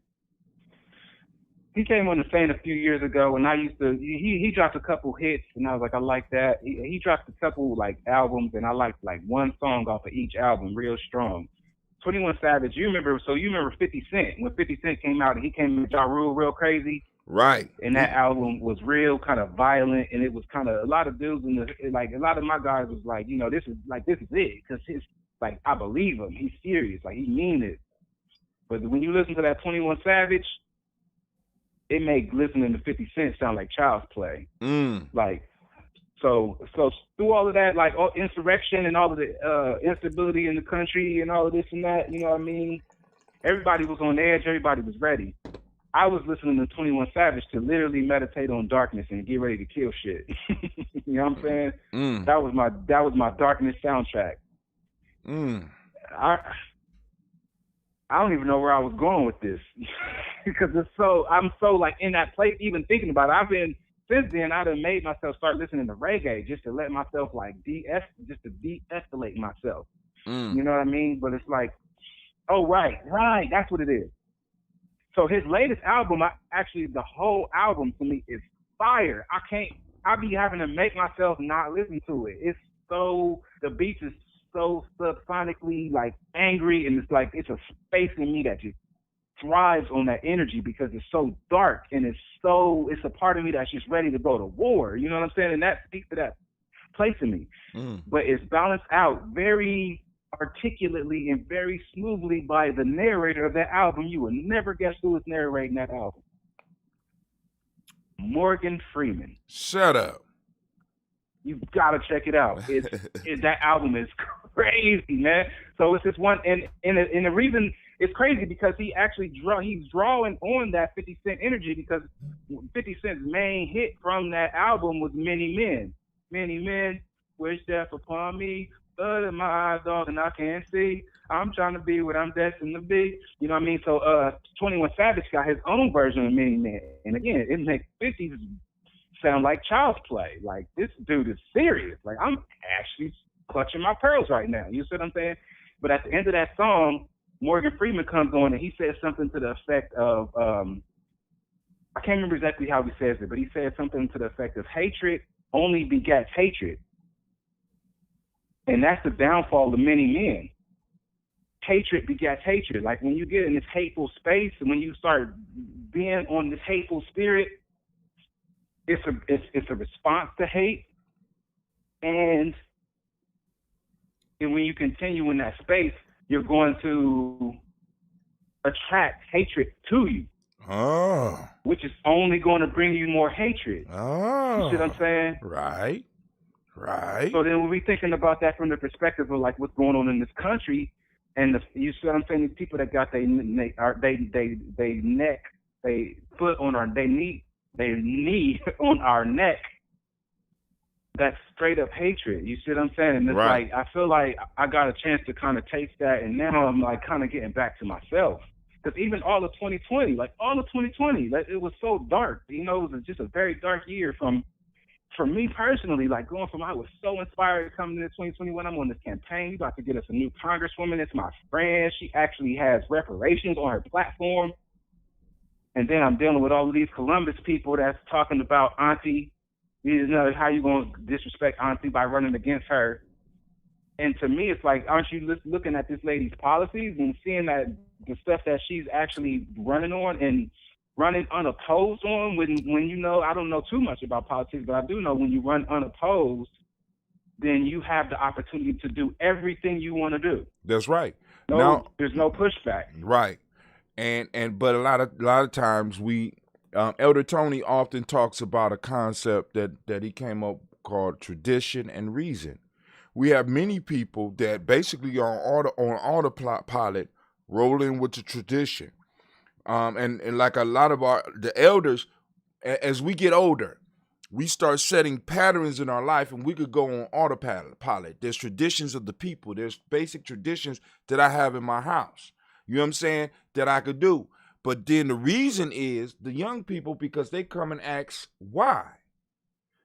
He came on the scene a few years ago, and I used to. He dropped a couple hits, and I was like, I like that. He dropped a couple like albums, and I liked like one song off of each album, real strong. 21 Savage, you remember 50 Cent, when 50 Cent came out and he came with Ja Rule real crazy? Right. And that album was real kind of violent, and it was kind of, a lot of dudes a lot of my guys was like, this is it, because his, like, I believe him, he's serious, like, he mean it. But when you listen to that 21 Savage, it made listening to 50 Cent sound like child's play. Like, so through all of that, like all insurrection and all of the instability in the country and all of this and that, you know what I mean? Everybody was on edge. Everybody was ready. I was listening to 21 Savage to literally meditate on darkness and get ready to kill shit. You know what I'm saying? That was my darkness soundtrack. I don't even know where I was going with this because I'm so like in that place, even thinking about it. Since then, I done made myself start listening to reggae just to let myself like de-escalate myself. You know what I mean? But it's like, oh, right, that's what it is. So his latest album, the whole album to me is fire. I be having to make myself not listen to it. The beats is so subsonically like angry, and it's like, it's a space in me that just thrives on that energy because it's so dark, and it's a part of me that's just ready to go to war. You know what I'm saying? And that speaks to that place in me. But it's balanced out very articulately and very smoothly by the narrator of that album. You would never guess who was narrating that album. Morgan Freeman. Shut up. You gotta check it out. That album is crazy, man. So it's this one, and the reason it's crazy because he's drawing on that 50 Cent energy, because 50 Cent's main hit from that album was Many Men. Many men wish death upon me, but my eyes dog and I can't see. I'm trying to be what I'm destined to be. You know what I mean? So 21 Savage got his own version of Many Men, and again, it makes 50s sound like child's play. Like, this dude is serious. Like, I'm actually clutching my pearls right now. You see what I'm saying? But at the end of that song, Morgan Freeman comes on and he says something to the effect of, I can't remember exactly how he says it, but he says something to the effect of, hatred only begets hatred. And that's the downfall of many men. Hatred begets hatred. Like, when you get in this hateful space, and when you start being on this hateful spirit, it's a response to hate, and when you continue in that space, you're going to attract hatred to you. Which is only going to bring you more hatred. You see what I'm saying? Right. Right. So then when we thinking about that from the perspective of like what's going on in this country, and you see what I'm saying? These people that got they neck, they foot on our, they knee on our neck. That's straight up hatred. You see what I'm saying? And it's Right. like I feel like I got a chance to kind of taste that, and now I'm like kind of getting back to myself. Because even all of 2020, like it was so dark. You know, it was just a very dark year for me personally. Like going from, I was so inspired coming into 2021. I'm on this campaign. We about to get us a new congresswoman. It's my friend. She actually has reparations on her platform. And then I'm dealing with all of these Columbus people that's talking about Auntie. You know, how you going to disrespect Auntie by running against her? And to me, it's like, aren't you looking at this lady's policies and seeing that the stuff that she's actually running on and running unopposed on? When you know, I don't know too much about politics, but I do know when you run unopposed, then you have the opportunity to do everything you want to do. That's right. There's no pushback. Right. But a lot of times we Elder Tony often talks about a concept that he came up called tradition and reason. We have many people that basically are on autopilot, rolling with the tradition, and like a lot of the elders, as we get older, we start setting patterns in our life, and we could go on autopilot. There's traditions of the people. There's basic traditions that I have in my house. You know what I'm saying? That I could do. But then the reason is the young people, because they come and ask why.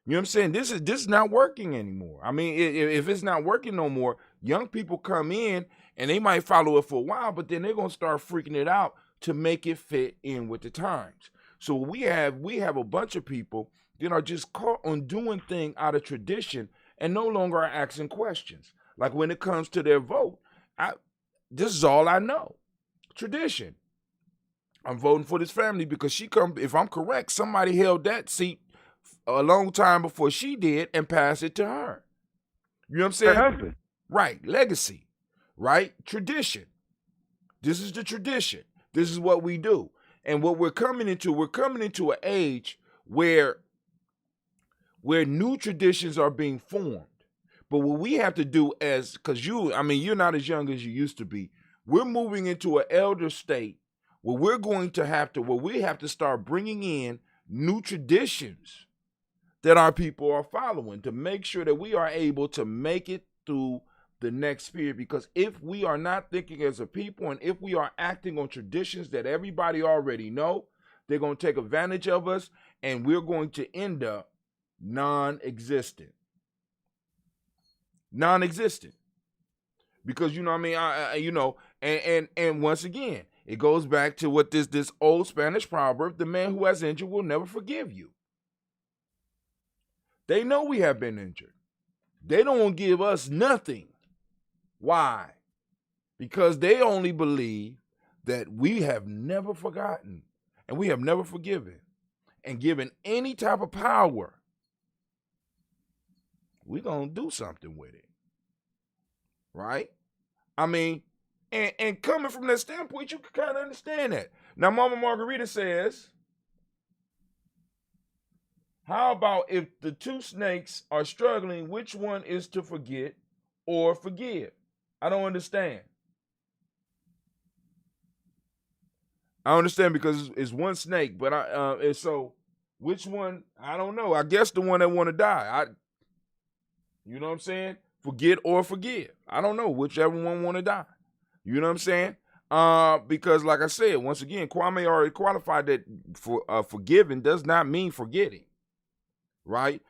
You know what I'm saying? This is not working anymore. I mean, if it's not working no more, young people come in and they might follow it for a while, but then they're gonna start freaking it out to make it fit in with the times. So we have a bunch of people that are just caught on doing things out of tradition and no longer are asking questions. Like when it comes to their vote, this is all I know. Tradition. I'm voting for this family because if I'm correct, somebody held that seat a long time before she did and passed it to her. You know what I'm saying? Her husband. Right. Legacy. Right? Tradition. This is the tradition. This is what we do. And what we're coming into an age where new traditions are being formed. But what we have to do because you're not as young as you used to be. We're moving into an elder state where we have to start bringing in new traditions that our people are following to make sure that we are able to make it through the next period. Because if we are not thinking as a people, and if we are acting on traditions that everybody already know, they're going to take advantage of us, and we're going to end up non-existent. Because, you know what I mean? And once again, it goes back to what this old Spanish proverb, the man who has injured will never forgive you. They know we have been injured. They don't give us nothing. Why? Because they only believe that we have never forgotten and we have never forgiven and given any type of power. We're going to do something with it. Right? I mean, and coming from that standpoint, you can kind of understand that. Now, Mama Margarita says, how about if the two snakes are struggling, which one is to forget or forgive? I don't understand. I understand because it's one snake, but so which one? I don't know. I guess the one that want to die. You know what I'm saying? Forget or forgive. I don't know. Whichever one want to die. You know what I'm saying? Because like I said, once again, Kwame already qualified that forgiving does not mean forgetting. Right?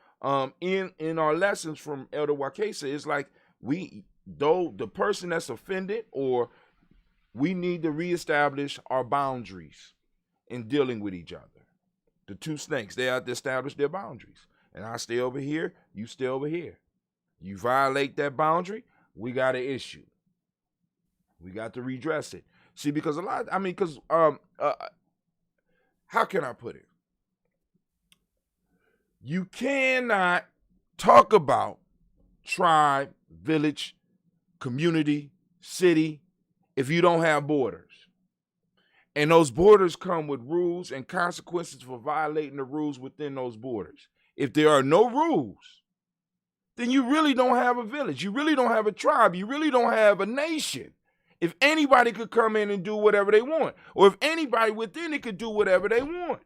In our lessons from Elder Wakesa, it's like the person that's offended, or we need to reestablish our boundaries in dealing with each other. The two snakes, they have to establish their boundaries. And I stay over here, you stay over here. You violate that boundary, we got an issue. We got to redress it. See, because how can I put it? You cannot talk about tribe, village, community, city, if you don't have borders. And those borders come with rules and consequences for violating the rules within those borders. If there are no rules, then you really don't have a village. You really don't have a tribe. You really don't have a nation. If anybody could come in and do whatever they want, or if anybody within it could do whatever they want,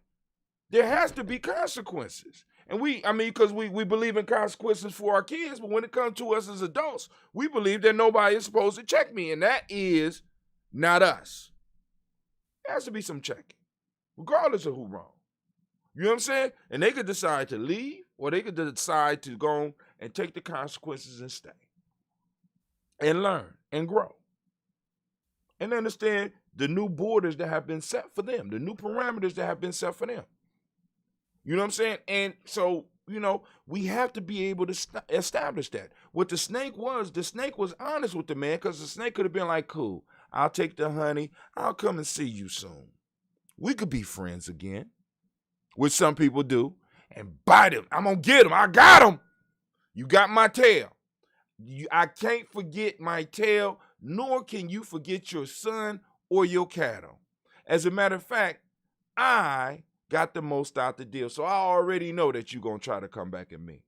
there has to be consequences. And because we believe in consequences for our kids, but when it comes to us as adults, we believe that nobody is supposed to check me, and that is not us. There has to be some checking, regardless of who wrong. You know what I'm saying? And they could decide to leave, or they could decide to go and take the consequences and stay and learn and grow and understand the new borders that have been set for them, the new parameters that have been set for them. You know what I'm saying? And so, we have to be able to establish that. What the snake was honest with the man, because the snake could have been like, cool, I'll take the honey. I'll come and see you soon. We could be friends again, which some people do, and bite him. I'm going to get him. I got him. You got my tail. I can't forget my tail, nor can you forget your son or your cattle. As a matter of fact, I got the most out the deal, so I already know that you're going to try to come back at me.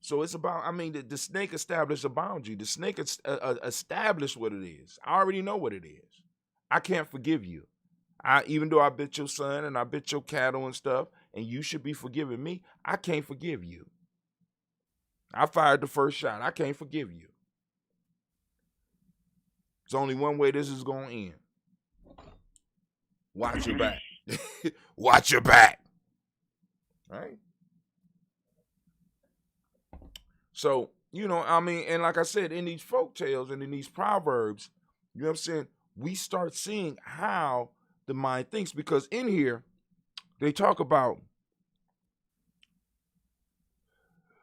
So it's about, the snake established a boundary. The snake established what it is. I already know what it is. I can't forgive you. Even though I bit your son and I bit your cattle and stuff, and you should be forgiving me, I can't forgive you. I fired the first shot. I can't forgive you. There's only one way this is going to end. Watch your back. Watch your back. Right? So, and like I said, in these folk tales and in these proverbs, you know what I'm saying, we start seeing how the mind thinks, because in here, they talk about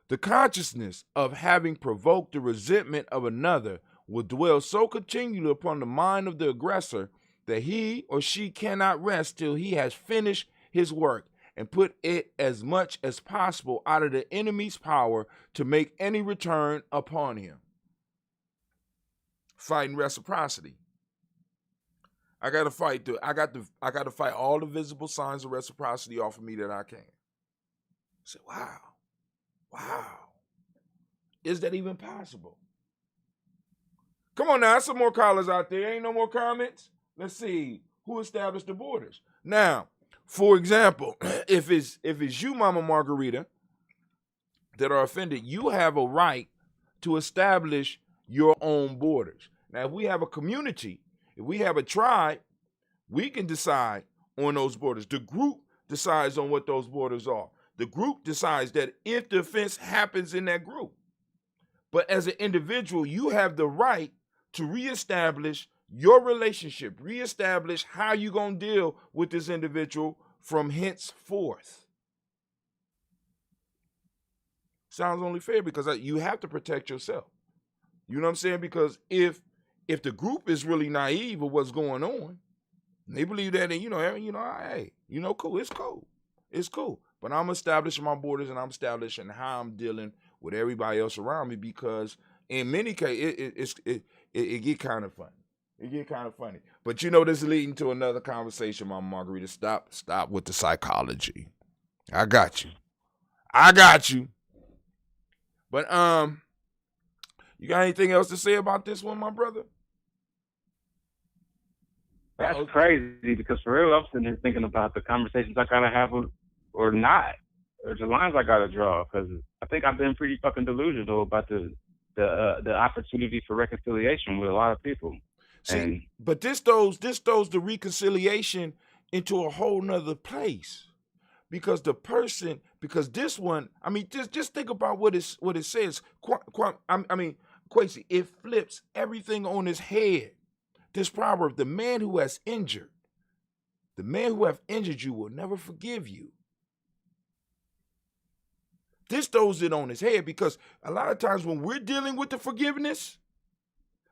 the consciousness of having provoked the resentment of another will dwell so continually upon the mind of the aggressor that he or she cannot rest till he has finished his work and put it as much as possible out of the enemy's power to make any return upon him. Fighting reciprocity. I gotta fight. I got to fight all the visible signs of reciprocity off of me that I can. I said, wow. Is that even possible? Come on now, some more callers out there. Ain't no more comments? Let's see. Who established the borders? Now, for example, if it's you, Mama Margarita, that are offended, you have a right to establish your own borders. Now, if we have a community, if we have a tribe, we can decide on those borders. The group decides on what those borders are. The group decides that if the offense happens in that group. But as an individual, you have the right to reestablish your relationship, reestablish how you're going to deal with this individual from henceforth. Sounds only fair, because you have to protect yourself. You know what I'm saying? Because if the group is really naive of what's going on, they believe that, hey, cool, it's cool. But I'm establishing my borders, and I'm establishing how I'm dealing with everybody else around me, because in many cases, it get kind of funny. It get kind of funny. But this is leading to another conversation, Mama Margarita. Stop with the psychology. I got you. But you got anything else to say about this one, my brother? That's crazy, because for real, I'm sitting here thinking about the conversations I gotta have or not, or the lines I gotta draw, because I think I've been pretty fucking delusional about the opportunity for reconciliation with a lot of people. See, but this throws the reconciliation into a whole nother place, because this one, just think about what it says. Quasi, it flips everything on his head. This proverb, the man who have injured you will never forgive you. This throws it on his head, because a lot of times when we're dealing with the forgiveness,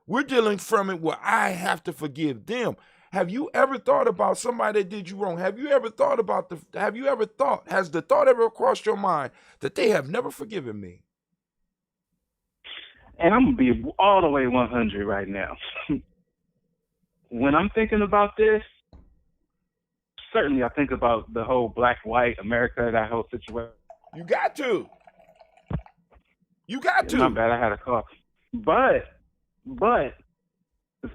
we're dealing from it where I have to forgive them. Have you ever thought about somebody that did you wrong? Has the thought ever crossed your mind that they have never forgiven me? And I'm going to be all the way 100 right now. When I'm thinking about this, certainly I think about the whole black-white America, that whole situation. You got to. You got to. My bad, I had a cough. But the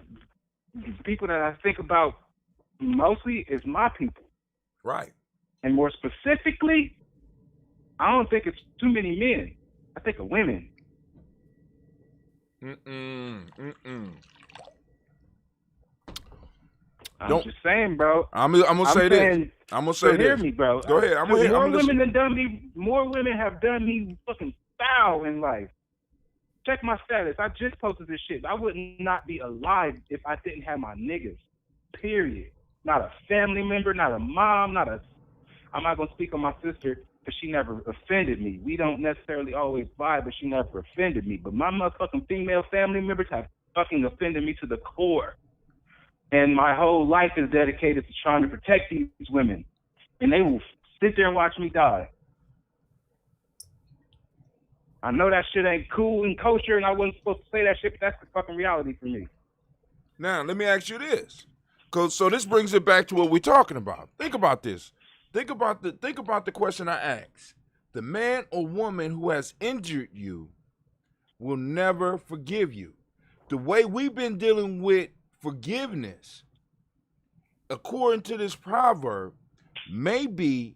people that I think about mostly is my people. Right. And more specifically, I don't think it's too many men. I think of women. I'm just saying, bro. I'm gonna say this. I'm gonna say this. Hear me, bro. Go ahead. More women have done me fucking foul in life. Check my status. I just posted this shit. I would not be alive if I didn't have my niggas. Period. Not a family member, not a mom, I'm not gonna speak on my sister because she never offended me. We don't necessarily always vibe, but she never offended me. But my motherfucking female family members have fucking offended me to the core. And my whole life is dedicated to trying to protect these women. And they will sit there and watch me die. I know that shit ain't cool and kosher, and I wasn't supposed to say that shit, but that's the fucking reality for me. Now, let me ask you this. So this brings it back to what we're talking about. Think about this. Think about the question I asked. The man or woman who has injured you will never forgive you. The way we've been dealing with forgiveness, according to this proverb, maybe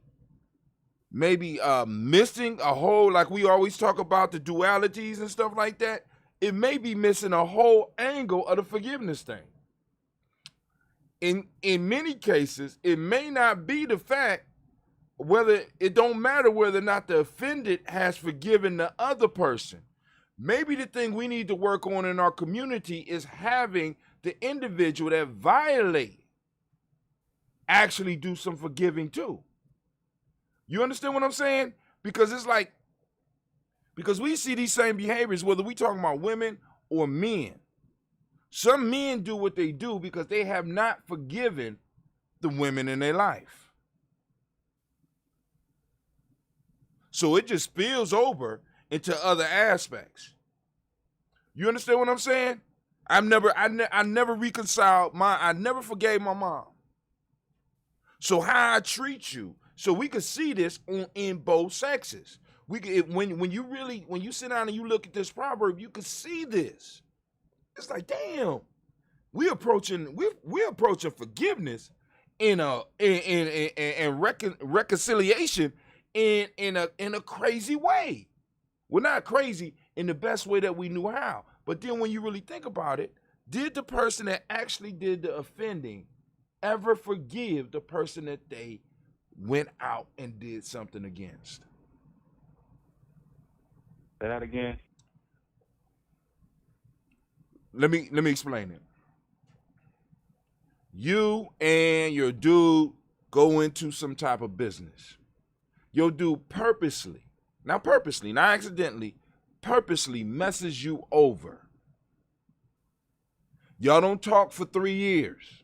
missing a whole, like we always talk about the dualities and stuff like that. It may be missing a whole angle of the forgiveness thing. In many cases, it may not be the fact whether it don't matter whether or not the offended has forgiven the other person. Maybe the thing we need to work on in our community is having the individual that violate actually do some forgiving too. You understand what I'm saying? Because it's like, because we see these same behaviors, whether we talking about women or men. Some men do what they do because they have not forgiven the women in their life. So it just spills over into other aspects. You understand what I'm saying? I never reconciled I never forgave my mom. So how I treat you, so we could see this in both sexes. When you sit down and you look at this proverb, you can see this. It's like, damn, we're approaching forgiveness in reconciliation in a crazy way. Well, not crazy, in the best way that we knew how. But then when you really think about it, did the person that actually did the offending ever forgive the person that they went out and did something against? Say that again. Let me explain it. You and your dude go into some type of business. Your dude purposely, not accidentally, purposely messes you over. Y'all don't talk for 3 years.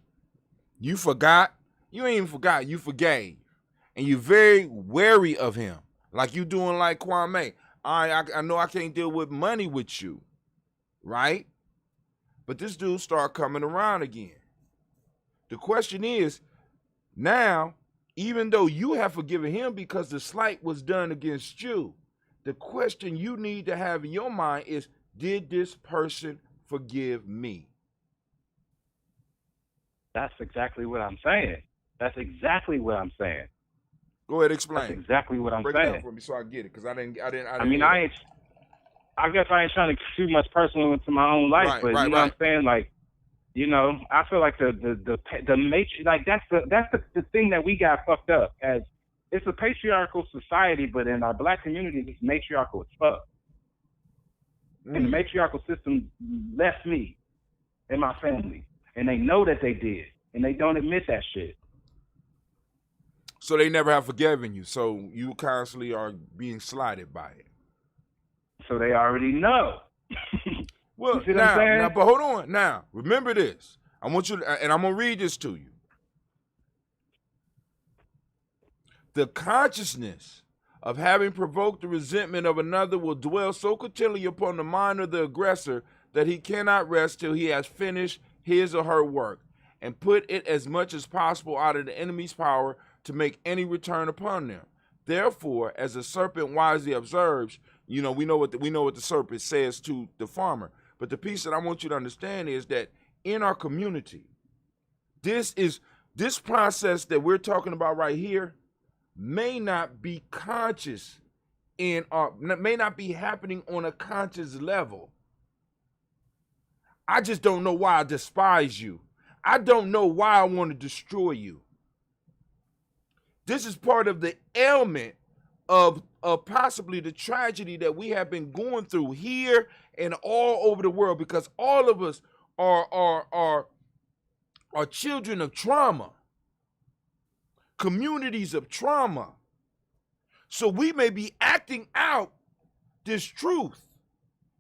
You forgot. You ain't even forgot. You forgave. And you're very wary of him. Like you doing like Kwame. I know I can't deal with money with you. Right? But this dude start coming around again. The question is, now, even though you have forgiven him because the slight was done against you, the question you need to have in your mind is, did this person forgive me? That's exactly what I'm saying. That's exactly what I'm saying. Go ahead, explain. That's exactly what I'm saying. Break it down for me so I get it, because I didn't. I guess I ain't trying to too much personal into my own life, but you know what I'm saying? Like, you know, I feel like the matrix, like that's the thing that we got fucked up as. It's a patriarchal society, but in our black community, it's matriarchal as fuck. And the matriarchal system left me and my family. And they know that they did. And they don't admit that shit. So they never have forgiven you. So you constantly are being slighted by it. So they already know. Well, now, but hold on. Now, remember this. I want you to, and I'm going to read this to you. The consciousness of having provoked the resentment of another will dwell so continually upon the mind of the aggressor that he cannot rest till he has finished his or her work. and put it as much as possible out of the enemy's power to make any return upon them. Therefore, as the serpent wisely observes, we know what the serpent says to the farmer. But the piece that I want you to understand is that in our community, this process that we're talking about right here may not be conscious may not be happening on a conscious level. I just don't know why I despise you. I don't know why I want to destroy you. This is part of the ailment of possibly the tragedy that we have been going through here and all over the world, because all of us are children of trauma, communities of trauma. So we may be acting out this truth.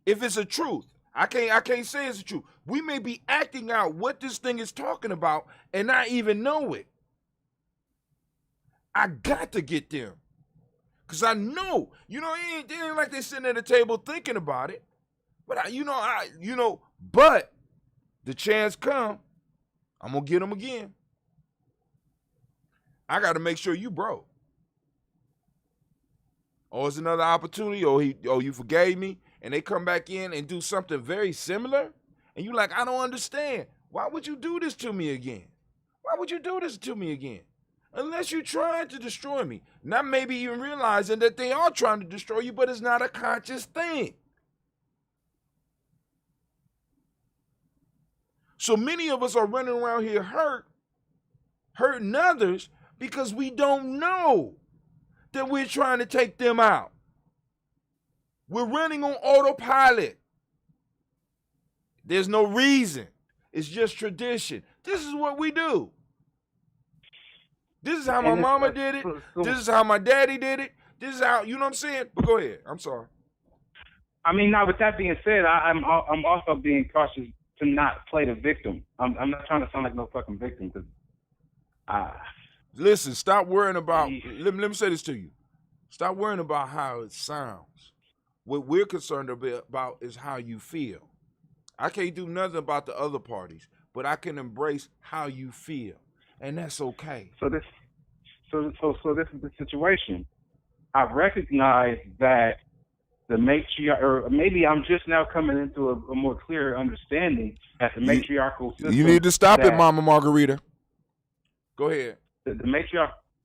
If it's a truth, I can't say it's a truth. We may be acting out what this thing is talking about and not even know it. I got to get them. Because I know, it ain't like they're sitting at the table thinking about it. But but the chance come, I'm going to get them again. I got to make sure you broke. Or it's another opportunity, or you forgave me, and they come back in and do something very similar, and you like, I don't understand. Why would you do this to me again? Why would you do this to me again? Unless you're trying to destroy me. Not maybe even realizing that they are trying to destroy you, but it's not a conscious thing. So many of us are running around here hurting others because we don't know that we're trying to take them out. We're running on autopilot. There's no reason. It's just tradition. This is what we do. This is how my mama did it. This is how my daddy did it. This is how, you know what I'm saying? But go ahead. I'm sorry. I mean, now with that being said, I'm also being cautious to not play the victim. I'm not trying to sound like no fucking victim, because listen, stop worrying about, let me say this to you. Stop worrying about how it sounds. What we're concerned about is how you feel. I can't do nothing about the other parties, but I can embrace how you feel, and that's okay. So this is the situation. I recognize that the matriarch, or maybe I'm just now coming into a more clear understanding that the matriarchal system. You need to stop it, Mama Margarita. Go ahead. The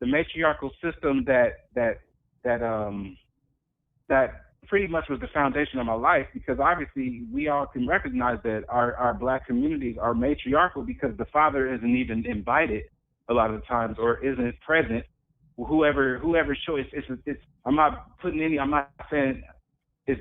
matriarchal system that pretty much was the foundation of my life, because obviously we all can recognize that our black communities are matriarchal because the father isn't even invited a lot of the times, or isn't present. Whoever choice, I'm not saying it's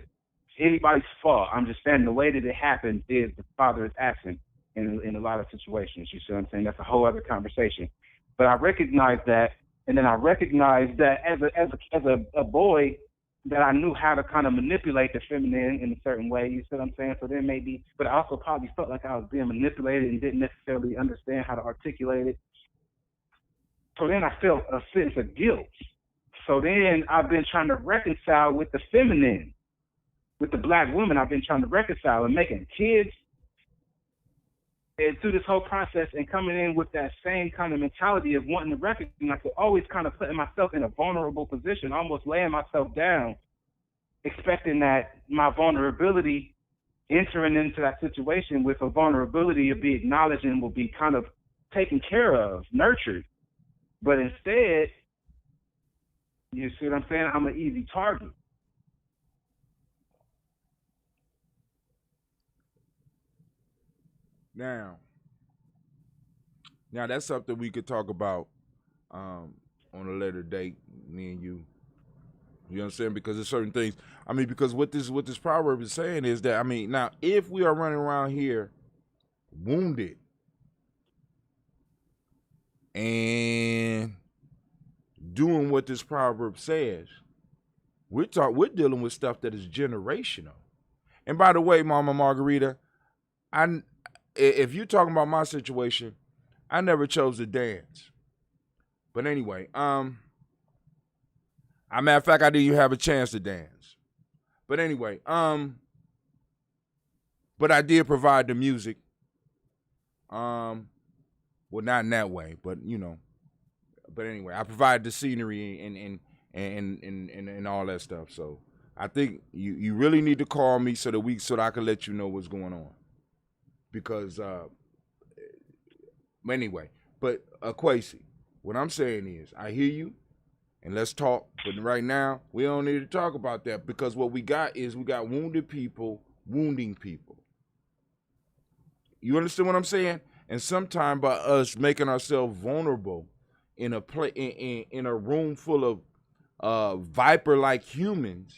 anybody's fault. I'm just saying the way that it happens is the father is absent in a lot of situations. You see what I'm saying? That's a whole other conversation. But I recognize that, and then I recognize that as a boy, that I knew how to kind of manipulate the feminine in a certain way. You see what I'm saying? So there may be, but I also probably felt like I was being manipulated and didn't necessarily understand how to articulate it. So then I felt a sense of guilt. So then I've been trying to reconcile with the feminine, with the black woman. I've been trying to reconcile and making kids, and through this whole process, and coming in with that same kind of mentality of wanting to recognize, so always kind of putting myself in a vulnerable position, almost laying myself down, expecting that my vulnerability, entering into that situation with a vulnerability, will be acknowledged and will be kind of taken care of, nurtured. But instead, you see what I'm saying? I'm an easy target. Now that's something we could talk about on a later date, me and you. You know what I'm saying? Because there's certain things. I mean, because what this proverb is saying is that, I mean, now if we are running around here wounded and doing what this proverb says, we're dealing with stuff that is generational. And by the way, Mama Margarita, if you're talking about my situation, I never chose to dance. But anyway, a matter of fact, I didn't even have a chance to dance. But anyway, but I did provide the music. Well, not in that way, but you know. But anyway, I provide the scenery and all that stuff. So I think you really need to call me so that I can let you know what's going on. Because anyway, but Quasi, what I'm saying is I hear you and let's talk. But right now we don't need to talk about that because what we got wounded people wounding people. You understand what I'm saying? And sometimes by us making ourselves vulnerable in a room full of viper-like humans,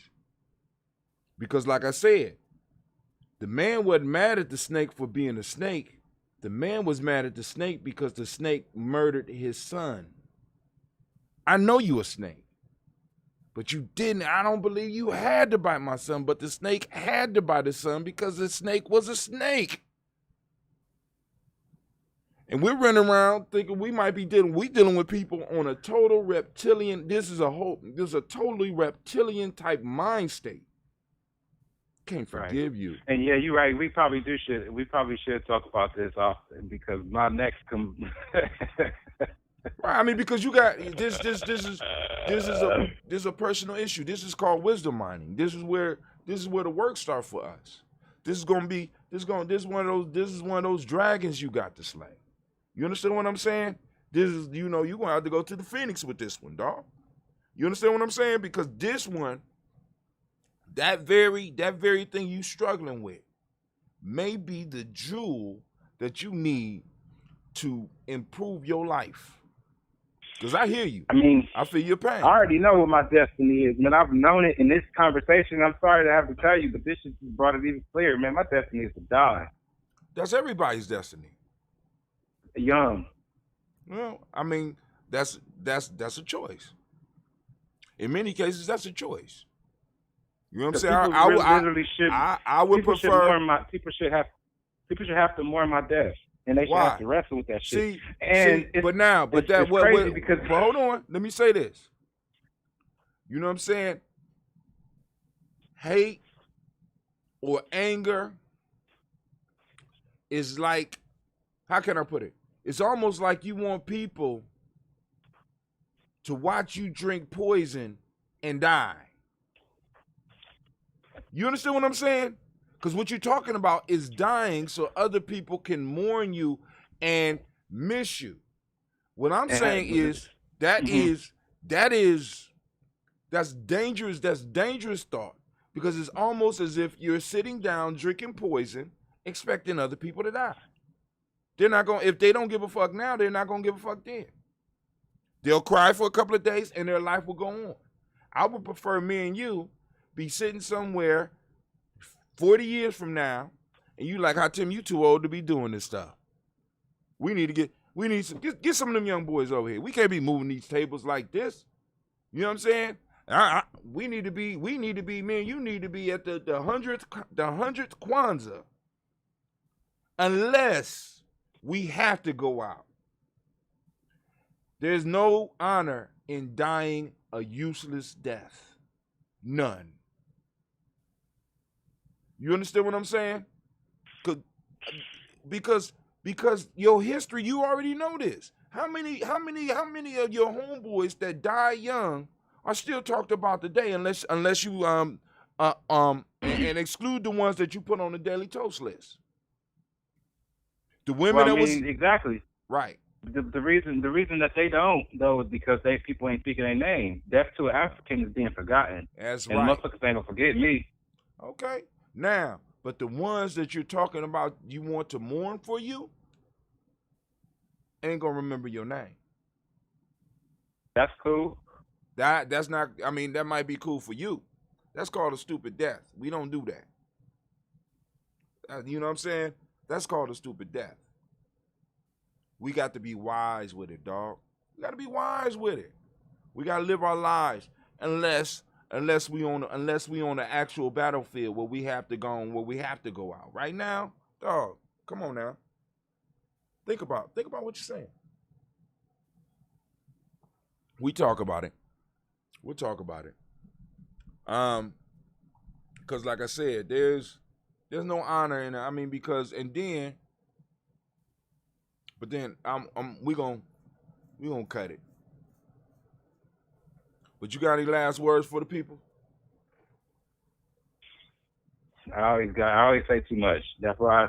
because like I said, the man wasn't mad at the snake for being a snake. The man was mad at the snake because the snake murdered his son. I know you a snake, but you didn't. I don't believe you had to bite my son, but the snake had to bite his son because the snake was a snake. And we're running around thinking we might be dealing with people on a total reptilian. This is a totally reptilian type mind state. Can't forgive you. And yeah, you're right. We probably should talk about this often because my next Right. I mean, because you got this is a personal issue. This is called wisdom mining. This is where the work starts for us. This is one of those dragons you got to slay. You understand what I'm saying? This is, you're gonna have to go to the Phoenix with this one, dog. You understand what I'm saying? Because this one, that very thing you struggling with may be the jewel that you need to improve your life. Because I hear you. I mean, I feel your pain. I already know what my destiny is, man. I've known it in this conversation. I'm sorry to have to tell you, but this just brought it even clearer, man. My destiny is to die. That's everybody's destiny. Young. Well, I mean, that's a choice. In many cases, that's a choice. You know what I'm saying? I would prefer. People should have to mourn my death, and they should have to wrestle with that shit. But hold on. Let me say this. You know what I'm saying? Hate or anger is like, how can I put it? It's almost like you want people to watch you drink poison and die. You understand what I'm saying? Because what you're talking about is dying so other people can mourn you and miss you. What I'm saying is that's dangerous. That's dangerous thought because it's almost as if you're sitting down drinking poison, expecting other people to die. They're not going. If they don't give a fuck now, they're not going to give a fuck then. They'll cry for a couple of days and their life will go on. I would prefer me and you be sitting somewhere 40 years from now, and you like, how Tim, you too old to be doing this stuff. We need get some of them young boys over here. We can't be moving these tables like this. You know what I'm saying? We need to be, me and you need to be at the 100th Kwanzaa. Unless we have to go out. There's no honor in dying a useless death. None. You understand what I'm saying? Because your history, you already know this. How many of your homeboys that die young are still talked about today, unless you and exclude the ones that you put on the Daily Toast list. The women exactly right. The reason that they don't though is because people ain't speaking their name. Death to an African is being forgotten. That's and right. And motherfuckers ain't gonna forget me. Okay. Now, but the ones that you're talking about, you want to mourn for you, ain't gonna remember your name. That's cool. That's not. I mean, that might be cool for you. That's called a stupid death. We don't do that. You know what I'm saying? That's called a stupid death. We got to be wise with it, dog. We got to be wise with it. We got to live our lives unless we on the actual battlefield where we have to go out. Right now, dog, come on now. Think about what you're saying. We talk about it. We'll talk about it. Because like I said, there's no honor in it. I mean, and then But then we gonna cut it. But you got any last words for the people? I always say too much. That's why I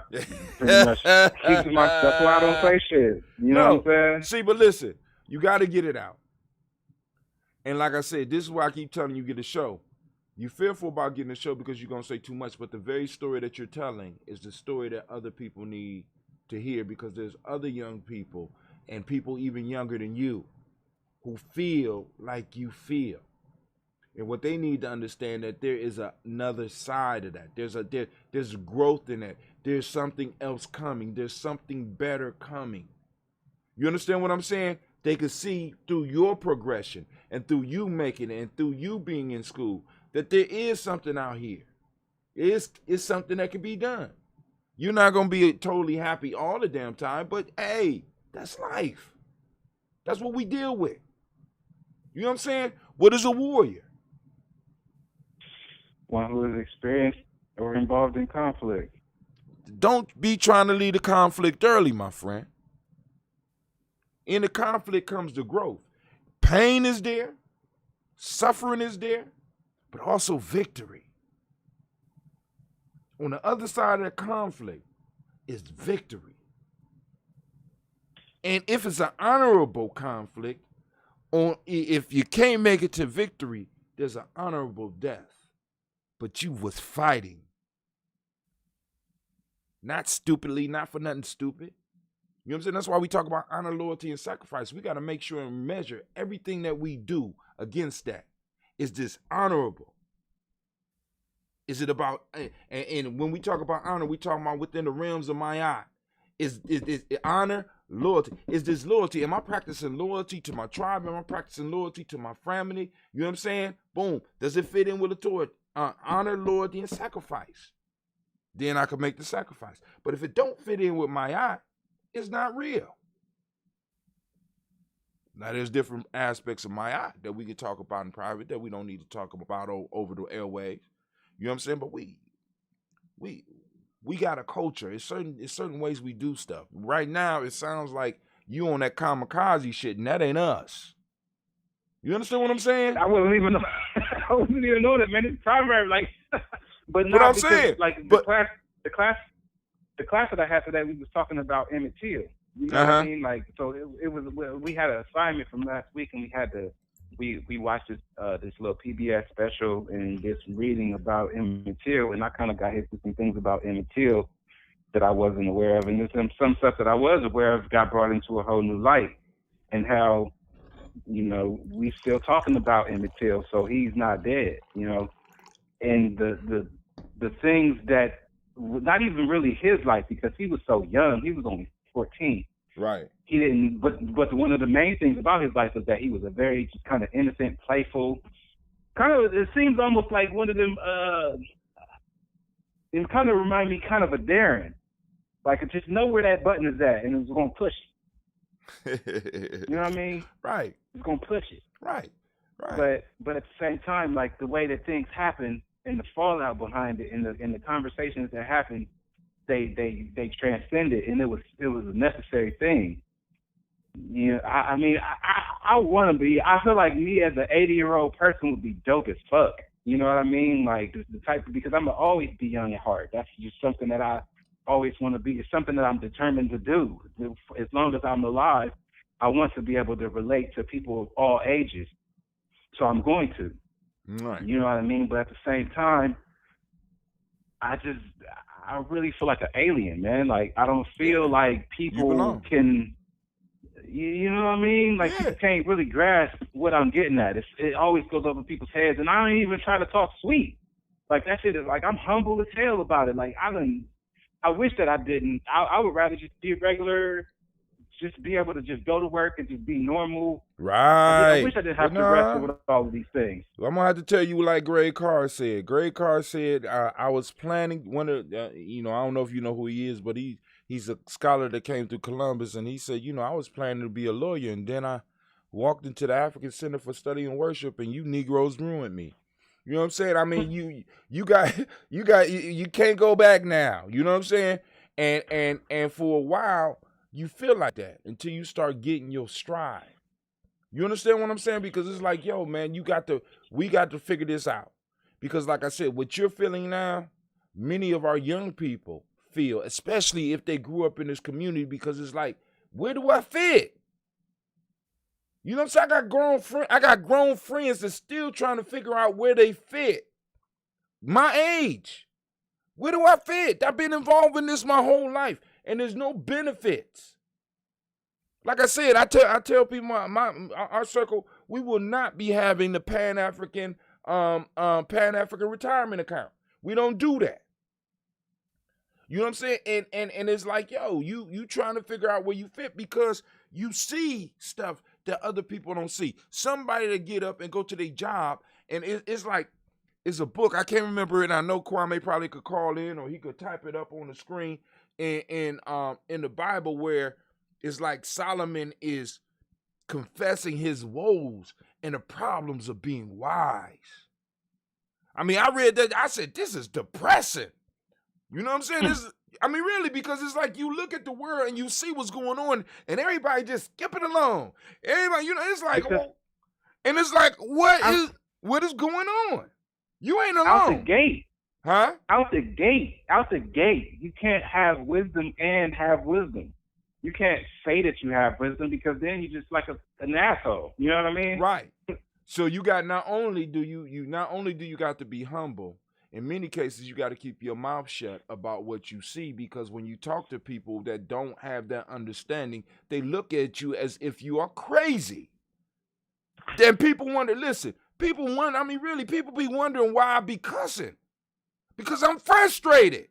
pretty much keep to myself. That's why I don't say shit. You know what I'm saying? See, but listen, you got to get it out. And like I said, this is why I keep telling you get a show. You're fearful about getting a show because you're going to say too much, but the very story that you're telling is the story that other people need to hear, because there's other young people and people even younger than you who feel like you feel. And what they need to understand that there is another side of that. There's growth in that. There's something else coming. There's something better coming. You understand what I'm saying? They could see through your progression and through you making it and through you being in school that there is something out here. It's something that can be done. You're not going to be totally happy all the damn time, but hey, that's life. That's what we deal with. You know what I'm saying? What is a warrior? One who is experienced or involved in conflict. Don't be trying to lead the conflict early, my friend. In the conflict comes the growth. Pain is there, suffering is there, but also victory. On the other side of the conflict is victory. And if it's an honorable conflict, or if you can't make it to victory, there's an honorable death. But you was fighting. Not stupidly, not for nothing stupid. You know what I'm saying? That's why we talk about honor, loyalty, and sacrifice. We got to make sure and measure everything that we do against that. Is this honorable? Is it about, and when we talk about honor, we talk about within the realms of my eye. Is honor, loyalty? Is this loyalty? Am I practicing loyalty to my tribe? Am I practicing loyalty to my family? You know what I'm saying? Boom. Does it fit in with authority? Honor, loyalty, and sacrifice. Then I can make the sacrifice. But if it don't fit in with my eye, it's not real. Now, there's different aspects of my eye that we can talk about in private that we don't need to talk about over the airwaves. You know what I'm saying? But we got a culture. It's certain ways we do stuff. Right now, it sounds like you on that kamikaze shit, and that ain't us. You understand what I'm saying? I wouldn't even know. I wouldn't even know that, man. It's primary, like, but What I'm saying, like the class that I had today, we was talking about Emmett Till. You know what I mean? Like, so it was. We had an assignment from last week, and we had to. We watched this little PBS special and did some reading about Emmett Till, and I kind of got hit with some things about Emmett Till that I wasn't aware of, and there's some stuff that I was aware of got brought into a whole new light, and how, you know, we still talking about Emmett Till, so he's not dead, you know, and the things that not even really his life, because he was so young, he was only 14. Right. He didn't, but one of the main things about his life was that he was a very just kind of innocent, playful, kind of, it seems almost like one of them, it kind of reminded me kind of a Darren. Like, just know where that button is at, and it was going to push it. You know what I mean? Right. It's going to push it. Right. Right. But at the same time, like, the way that things happen and the fallout behind it and the conversations that happen, they transcend it, and it was a necessary thing. You know, I mean, I want to be. I feel like me as an 80-year-old person would be dope as fuck. You know what I mean? Like, the type of, because I'm gonna always be young at heart. That's just something that I always want to be. It's something that I'm determined to do. As long as I'm alive, I want to be able to relate to people of all ages. So I'm going to. Right. You know what I mean? But at the same time, I really feel like an alien, man. Like, I don't feel like people can, you know what I mean? Like, people can't really grasp what I'm getting at. It always goes over people's heads, and I don't even try to talk sweet. Like, that shit is, like, I'm humble as hell about it. Like, I wish that I didn't. I would rather just be regular, just be able to just go to work and just be normal. Right. I wish I didn't have to wrestle with all of these things. I'm gonna have to tell you like Greg Carr said. Greg Carr said, I was planning one of, you know, I don't know if you know who he is, but he's a scholar that came through Columbus, and he said, you know, I was planning to be a lawyer, and then I walked into the African Center for Study and Worship, and you Negroes ruined me. You know what I'm saying? I mean, you can't go back now. You know what I'm saying? And for a while, you feel like that until you start getting your stride. You understand what I'm saying? Because it's like, yo, man, we got to figure this out. Because like I said, what you're feeling now, many of our young people feel, especially if they grew up in this community, because it's like, where do I fit? You know what I'm saying? I got grown friends that's still trying to figure out where they fit. My age. Where do I fit? I've been involved in this my whole life, and there's no benefits. Like I said, I tell people our circle, we will not be having the Pan-African retirement account. We don't do that. You know what I'm saying? And it's like, yo, you trying to figure out where you fit because you see stuff that other people don't see. Somebody to get up and go to their job, and it's like, it's a book. I can't remember it. I know Kwame probably could call in or he could type it up on the screen in the Bible where it's like Solomon is confessing his woes and the problems of being wise. I mean, I read that. I said, this is depressing. You know what I'm saying? Really, because it's like you look at the world and you see what's going on and everybody just skipping along. Everybody, it's like, and it's like, what is going on? You ain't alone. Out the gate. Huh? Out the gate. You can't have wisdom and have wisdom. You can't say that you have wisdom because then you're just like an asshole. You know what I mean? Right. So you got not only do you got to be humble, in many cases you got to keep your mouth shut about what you see, because when you talk to people that don't have that understanding, they look at you as if you are crazy. Then people wonder, people be wondering why I be cussing. Because I'm frustrated.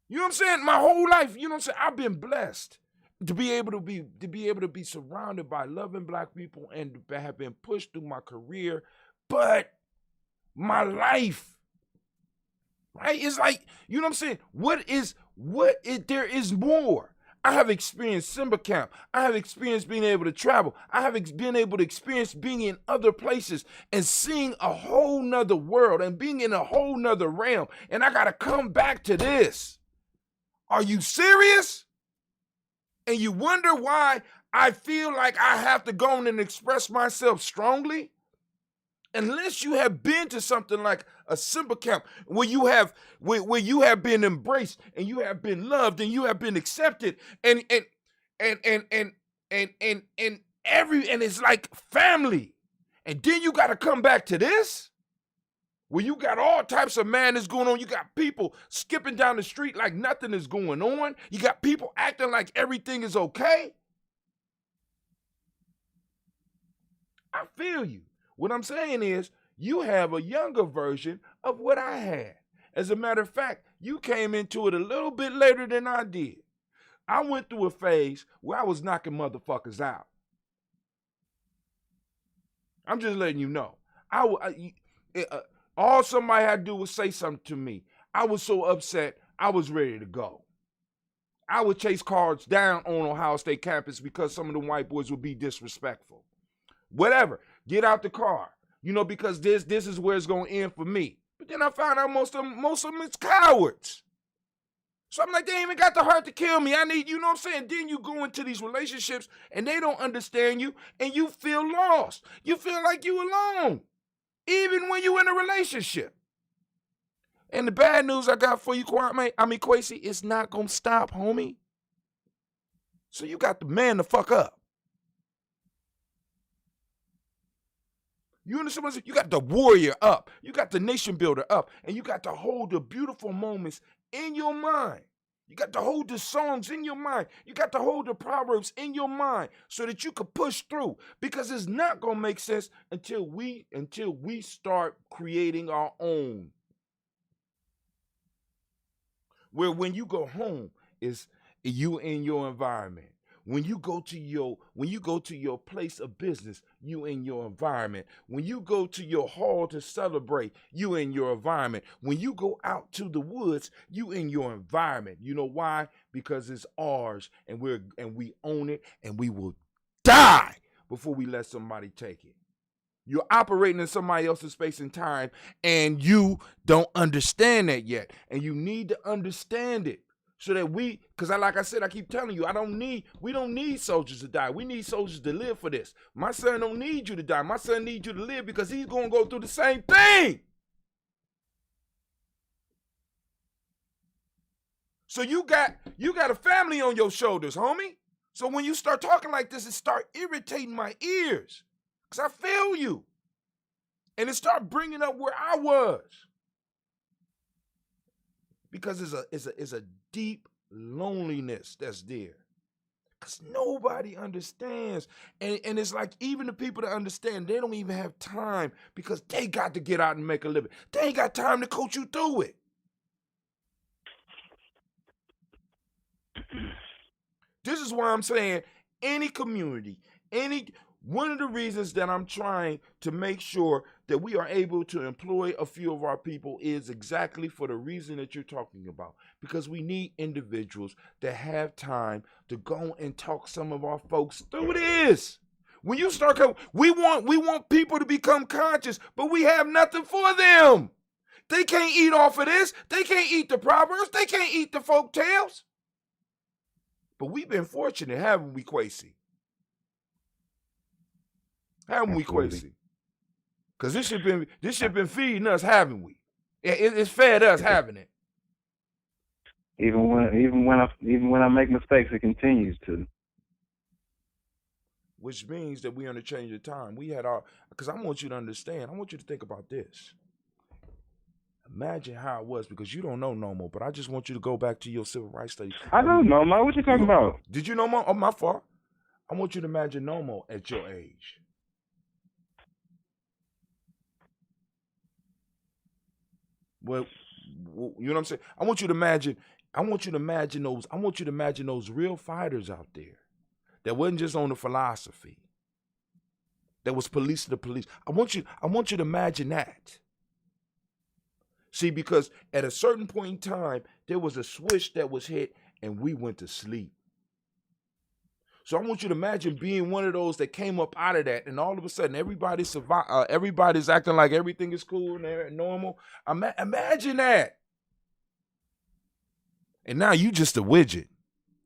You know what I'm saying? My whole life, you know what I'm saying? I've been blessed to be able to be surrounded by loving black people and have been pushed through my career. But my life, right? It's like, you know what I'm saying? There is more. I have experienced Simba Camp. I have experienced being able to travel. I have been able to experience being in other places and seeing a whole nother world and being in a whole nother realm. And I got to come back to this. Are you serious? And you wonder why I feel like I have to go on and express myself strongly? Unless you have been to something like a Simba Camp where you have been embraced and you have been loved and you have been accepted and it's like family. And then you got to come back to this where you got all types of madness going on. You got people skipping down the street like nothing is going on. You got people acting like everything is okay. I feel you. What I'm saying is, you have a younger version of what I had. As a matter of fact, you came into it a little bit later than I did. I went through a phase where I was knocking motherfuckers out. I'm just letting you know. All somebody had to do was say something to me. I was so upset, I was ready to go. I would chase cars down on Ohio State campus because some of the white boys would be disrespectful. Whatever. Get out the car. Because this is where it's going to end for me. But then I found out most of them is cowards. So I'm like, they ain't even got the heart to kill me. I need, you know what I'm saying? Then you go into these relationships and they don't understand you and you feel lost. You feel like you alone. Even when you in a relationship. And the bad news I got for you, Kwesi, it's not going to stop, homie. So you got to man the fuck up. You understand what I'm saying? You got the warrior up. You got the nation builder up. And you got to hold the beautiful moments in your mind. You got to hold the songs in your mind. You got to hold the proverbs in your mind so that you can push through. Because it's not going to make sense until we start creating our own. Where when you go home, is you in your environment. When you go to your place of business, you in your environment. When you go to your hall to celebrate, you in your environment. When you go out to the woods, you in your environment. You know why? Because it's ours and we own it, and we will die before we let somebody take it. You're operating in somebody else's space and time, and you don't understand that yet. And you need to understand it So that because like I said, I keep telling you, we don't need soldiers to die. We need soldiers to live for this. My son don't need you to die. My son needs you to live because he's going to go through the same thing. So you got a family on your shoulders, homie. So when you start talking like this, it start irritating my ears because I feel you. And it start bringing up where I was. Because it's a deep loneliness that's there. Because nobody understands. And it's like even the people that understand, they don't even have time because they got to get out and make a living. They ain't got time to coach you through it. This is why I'm saying any community, one of the reasons that I'm trying to make sure that we are able to employ a few of our people is exactly for the reason that you're talking about. Because we need individuals that have time to go and talk some of our folks through this. When you start coming, we want people to become conscious, but we have nothing for them. They can't eat off of this. They can't eat the Proverbs. They can't eat the Folktales. But we've been fortunate, haven't we, Kwesi? Haven't we, Kwesi? Because this shit been feeding us, haven't we? It's fed us, haven't it? Even when I make mistakes, it continues to. Which means that we're in a change of time. Because I want you to understand. I want you to think about this. Imagine how it was, because you don't know Nomo, but I just want you to go back to your civil rights studies. I know Nomo. What you talking about? Did you know Nomo? Oh, my fault. I want you to imagine Nomo at your age. Well, you know what I'm saying? I want you to imagine those real fighters out there that wasn't just on the philosophy, that was police to the police. I want you to imagine that. See, because at a certain point in time, there was a switch that was hit and we went to sleep. So I want you to imagine being one of those that came up out of that, and all of a sudden everybody's acting like everything is cool and they're normal. Imagine that. And now you just a widget.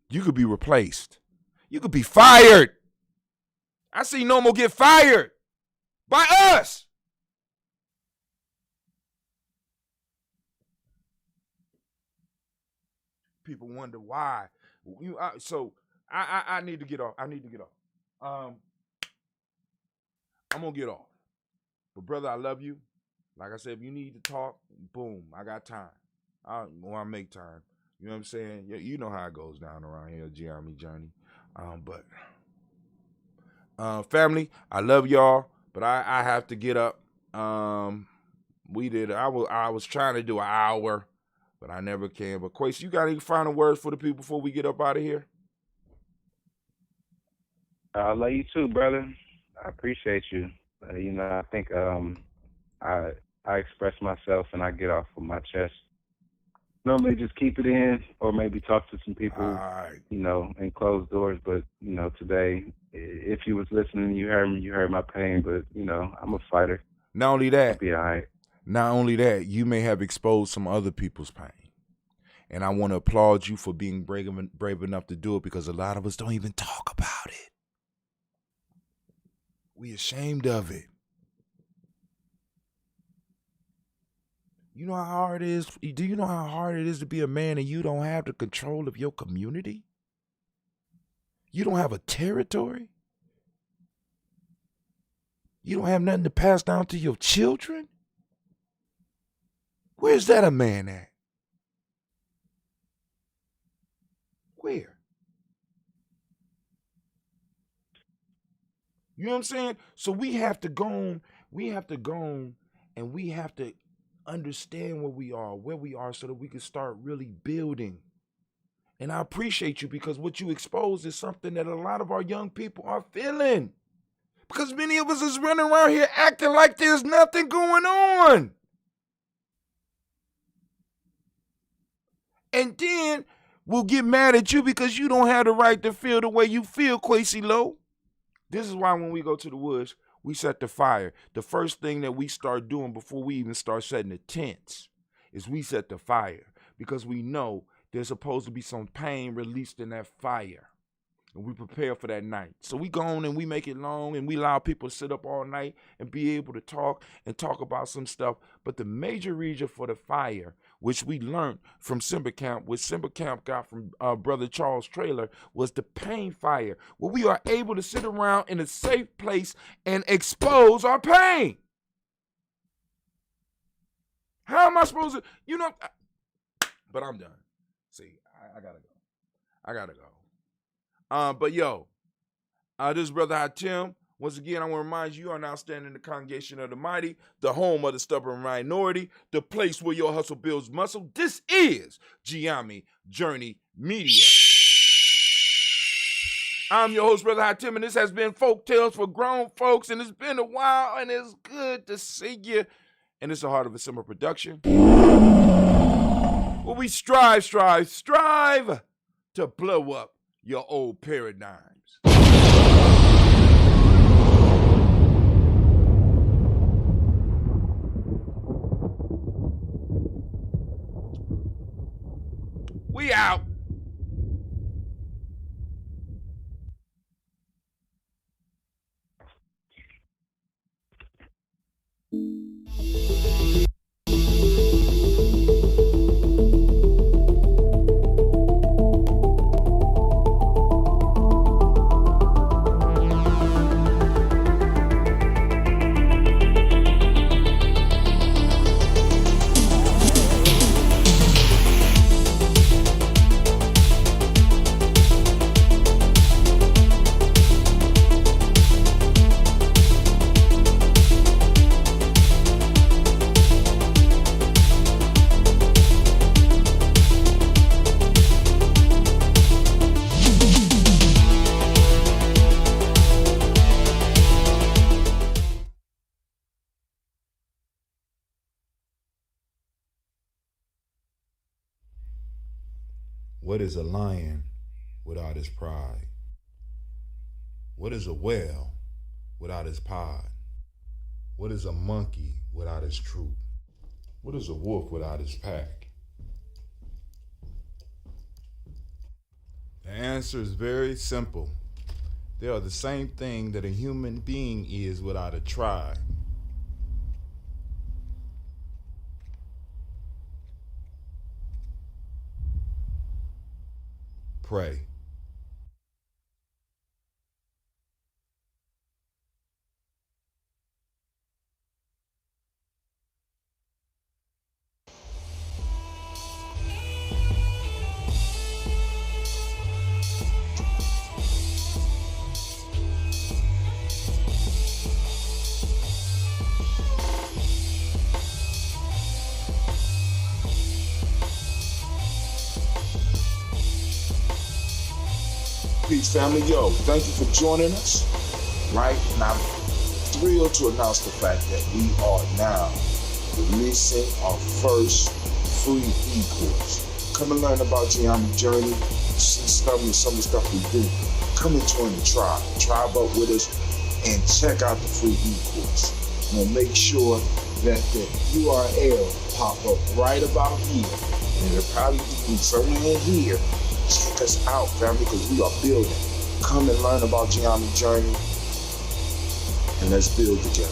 You could be replaced. You could be fired. I see Nomo get fired by us. People wonder why. I need to get off. I'm gonna get off. But brother, I love you. Like I said, if you need to talk, boom, I got time. I make time. You know what I'm saying? You know how it goes down around here, Jeremy Journey. Family, I love y'all, but I have to get up. I was trying to do an hour, but I never can. But Quace, you got any final words for the people before we get up out of here? I love you too, brother. I appreciate you. I think I express myself and I get off of my chest. Normally just keep it in or maybe talk to some people, right. In closed doors. But, today, if you was listening, you heard my pain. But, I'm a fighter. Not only that, I'll be all right. Not only that, you may have exposed some other people's pain. And I want to applaud you for being brave enough to do it, because a lot of us don't even talk about it. We ashamed of it. You know how hard it is? Do you know how hard it is to be a man and you don't have the control of your community? You don't have a territory? You don't have nothing to pass down to your children? Where's that a man at? Where? You know what I'm saying? So we have to go on, and we have to understand where we are so that we can start really building. And I appreciate you, because what you expose is something that a lot of our young people are feeling. Because many of us is running around here acting like there's nothing going on. And then we'll get mad at you because you don't have the right to feel the way you feel, Kwesi Low. This is why when we go to the woods, we set the fire. The first thing that we start doing before we even start setting the tents is we set the fire, because we know there's supposed to be some pain released in that fire. And we prepare for that night. So we go on and we make it long and we allow people to sit up all night and be able to talk about some stuff. But the major reason for the fire, which we learned from Simba Camp, which Simba Camp got from Brother Charles Traylor, was the pain fire, where we are able to sit around in a safe place and expose our pain. How am I supposed to, but I'm done. See, I gotta go. But yo, this is Brother Hatim. Once again, I want to remind you are now standing in the congregation of the mighty, the home of the stubborn minority, the place where your hustle builds muscle. This is Giami Journey Media. I'm your host, Brother Hatim, and this has been Folktales for Grown Folks, and it's been a while, and it's good to see you. And it's a Heart of a Summer production, where we strive to blow up your old paradigms. We out. What is a lion without his pride? What is a whale without his pod? What is a monkey without his troop? What is a wolf without his pack? The answer is very simple. They are the same thing that a human being is without a tribe. Pray. Peace, family. Yo, thank you for joining us. Right? And I'm thrilled to announce the fact that we are now releasing our first free e-course. Come and learn about Giami Journey, see some of the stuff we do. Come and join the tribe. Tribe up with us and check out the free e-course. We'll make sure that the URL pop up right about here. And it'll probably be somewhere in here. Check us out, family, because we are building. Come and learn about Giami Journey, and let's build together.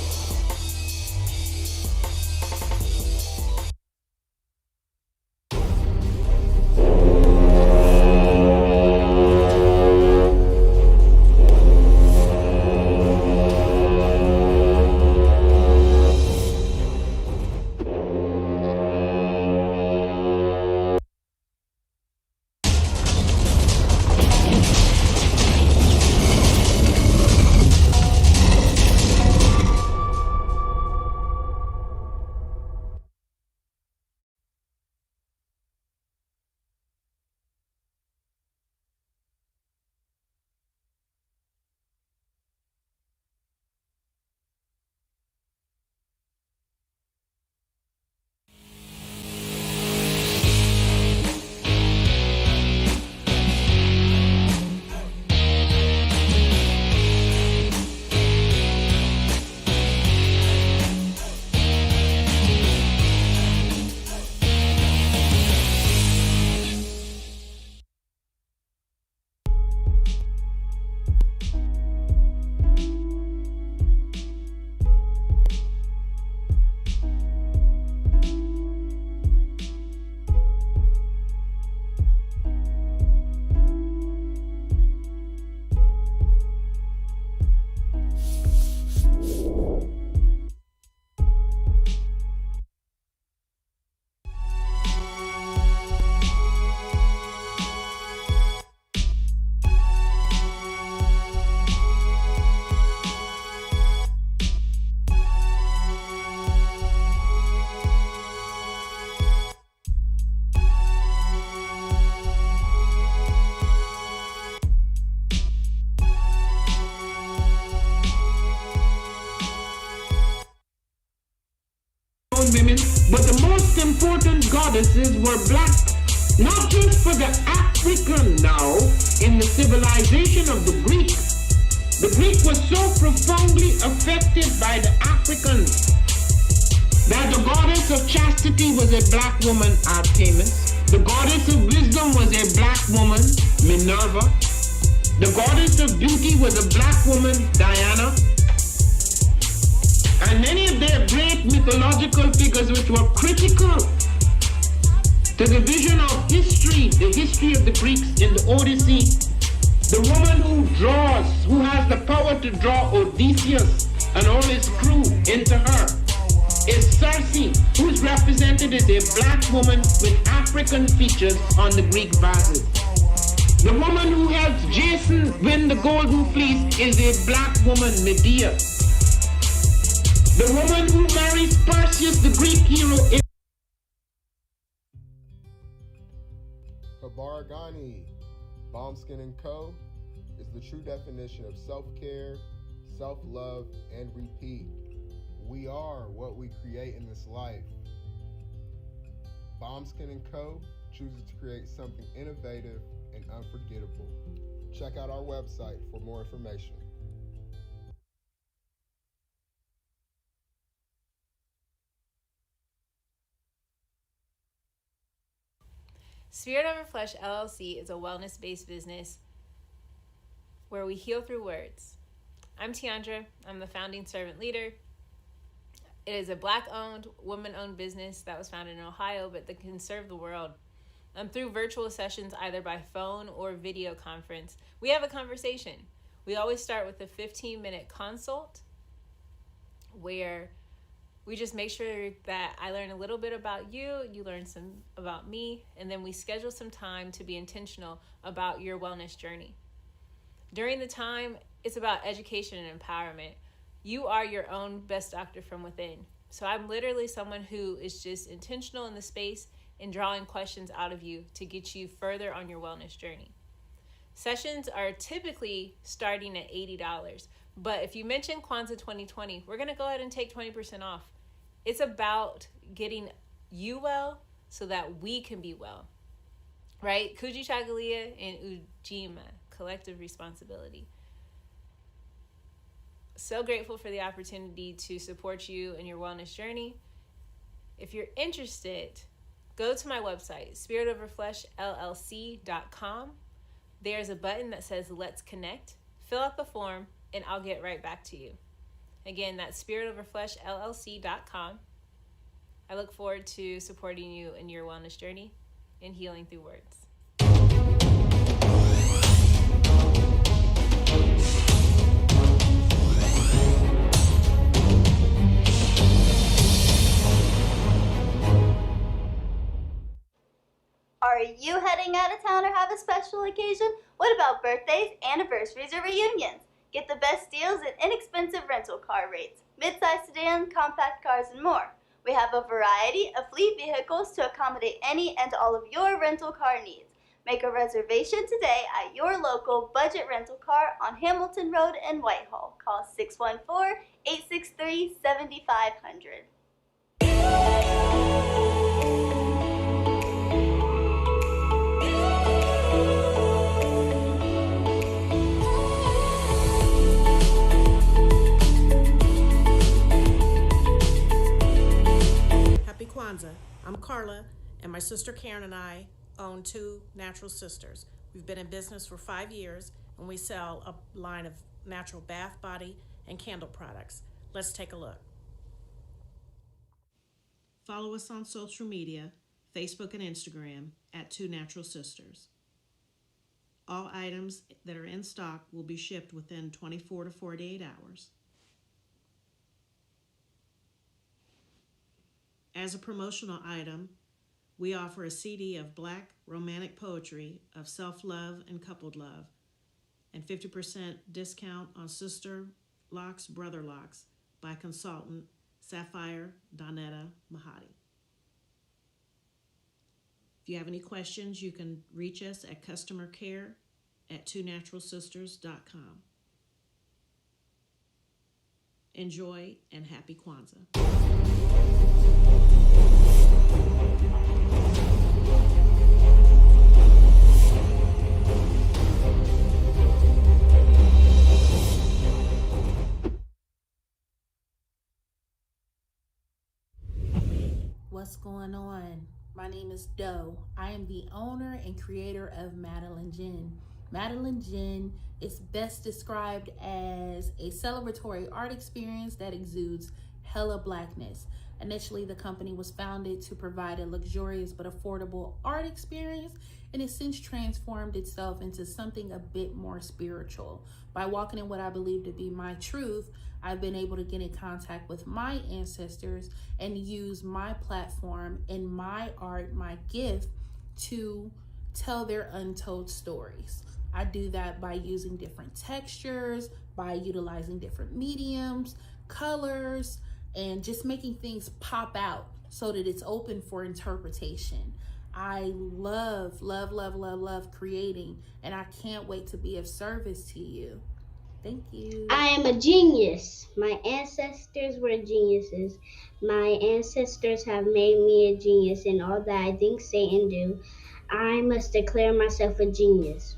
important goddesses were black, not just for the African now in the civilization of the Greek. The Greek was so profoundly affected by the Africans that the goddess of chastity was a black woman, Artemis. The goddess of wisdom was a black woman, Minerva. The goddess of beauty was a black woman, Diana. And many of their great mythological figures which were critical to the vision of history, the history of the Greeks in the Odyssey. The woman who has the power to draw Odysseus and all his crew into her is Circe, who is represented as a black woman with African features on the Greek vases. The woman who helps Jason win the golden fleece is a black woman, Medea. The woman who marries Perseus, the Greek hero, is Habaragani, Bombskin & Co. is the true definition of self-care, self-love, and repeat. We are what we create in this life. Bombskin & Co. chooses to create something innovative and unforgettable. Check out our website for more information. Spirit Over Flesh LLC is a wellness-based business where we heal through words. I'm Tiandra. I'm the founding servant leader. It is a Black-owned, woman-owned business that was founded in Ohio, but that can serve the world. Through virtual sessions, either by phone or video conference, we have a conversation. We always start with a 15-minute consult where we just make sure that I learn a little bit about you, you learn some about me, and then we schedule some time to be intentional about your wellness journey. During the time, it's about education and empowerment. You are your own best doctor from within. So I'm literally someone who is just intentional in the space and drawing questions out of you to get you further on your wellness journey. Sessions are typically starting at $80, but if you mention Kwanzaa 2020, we're gonna go ahead and take 20% off. It's about getting you well so that we can be well, right? Kujichagulia and Ujima, collective responsibility. So grateful for the opportunity to support you in your wellness journey. If you're interested, go to my website, spiritoverfleshllc.com. There's a button that says Let's Connect. Fill out the form and I'll get right back to you. Again, that's spiritoverfleshllc.com. I look forward to supporting you in your wellness journey and healing through words. Are you heading out of town or have a special occasion? What about birthdays, anniversaries, or reunions? Get the best deals and inexpensive rental car rates, midsize sedan, compact cars, and more. We have a variety of fleet vehicles to accommodate any and all of your rental car needs. Make a reservation today at your local budget rental car on Hamilton Road in Whitehall. Call 614-863-7500. Happy Kwanzaa. I'm Carla, and my sister Karen and I own Two Natural Sisters. We've been in business for 5 years, and we sell a line of natural bath, body, and candle products. Let's take a look. Follow us on social media, Facebook and Instagram, at Two Natural Sisters. All items that are in stock will be shipped within 24 to 48 hours. As a promotional item, we offer a CD of Black romantic poetry of self-love and coupled love, and 50% discount on Sister Locks, Brother Locks by consultant Sapphire Donetta Mahadi. If you have any questions, you can reach us at customercare@twonaturalsisters.com. Enjoy and happy Kwanzaa. What's going on? My name is Doe. I am the owner and creator of Madeline Gin. Madeline Gin is best described as a celebratory art experience that exudes hella blackness. Initially, the company was founded to provide a luxurious but affordable art experience, and has since transformed itself into something a bit more spiritual. By walking in what I believe to be my truth, I've been able to get in contact with my ancestors and use my platform and my art, my gift, to tell their untold stories. I do that by using different textures, by utilizing different mediums, colors, and just making things pop out so that it's open for interpretation. I love creating, and I can't wait to be of service to you. Thank you. I am a genius. My ancestors were geniuses. My ancestors have made me a genius in all that I think, say, and do. I must declare myself a genius.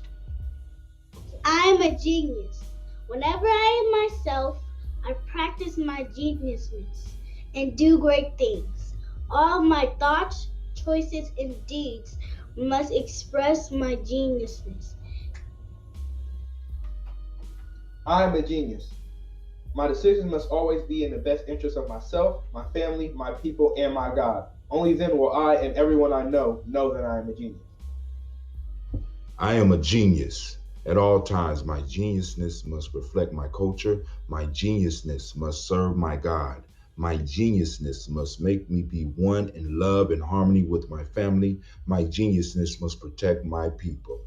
I am a genius. Whenever I am myself, I practice my geniusness and do great things. All my thoughts, choices, and deeds must express my geniusness. I am a genius. My decisions must always be in the best interest of myself, my family, my people, and my God. Only then will I and everyone I know that I am a genius. I am a genius. At all times, my geniusness must reflect my culture. My geniusness must serve my God. My geniusness must make me be one in love and harmony with my family. My geniusness must protect my people.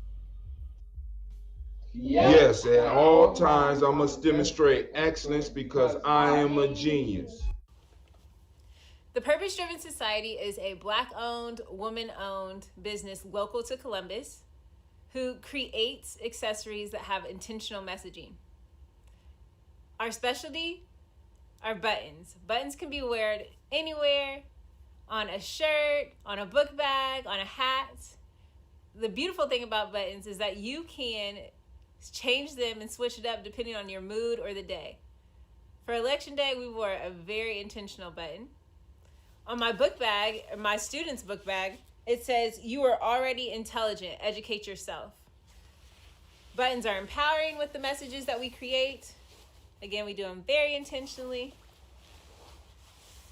Yes, at all times I must demonstrate excellence because I am a genius. The Purpose Driven Society is a Black-owned, woman-owned business local to Columbus who creates accessories that have intentional messaging. Our specialty are buttons. Buttons can be worn anywhere, on a shirt, on a book bag, on a hat. The beautiful thing about buttons is that you can change them and switch it up depending on your mood or the day. For election day, we wore a very intentional button. On my book bag, or my student's book bag, it says, "You are already intelligent, educate yourself." Buttons are empowering with the messages that we create. Again, we do them very intentionally.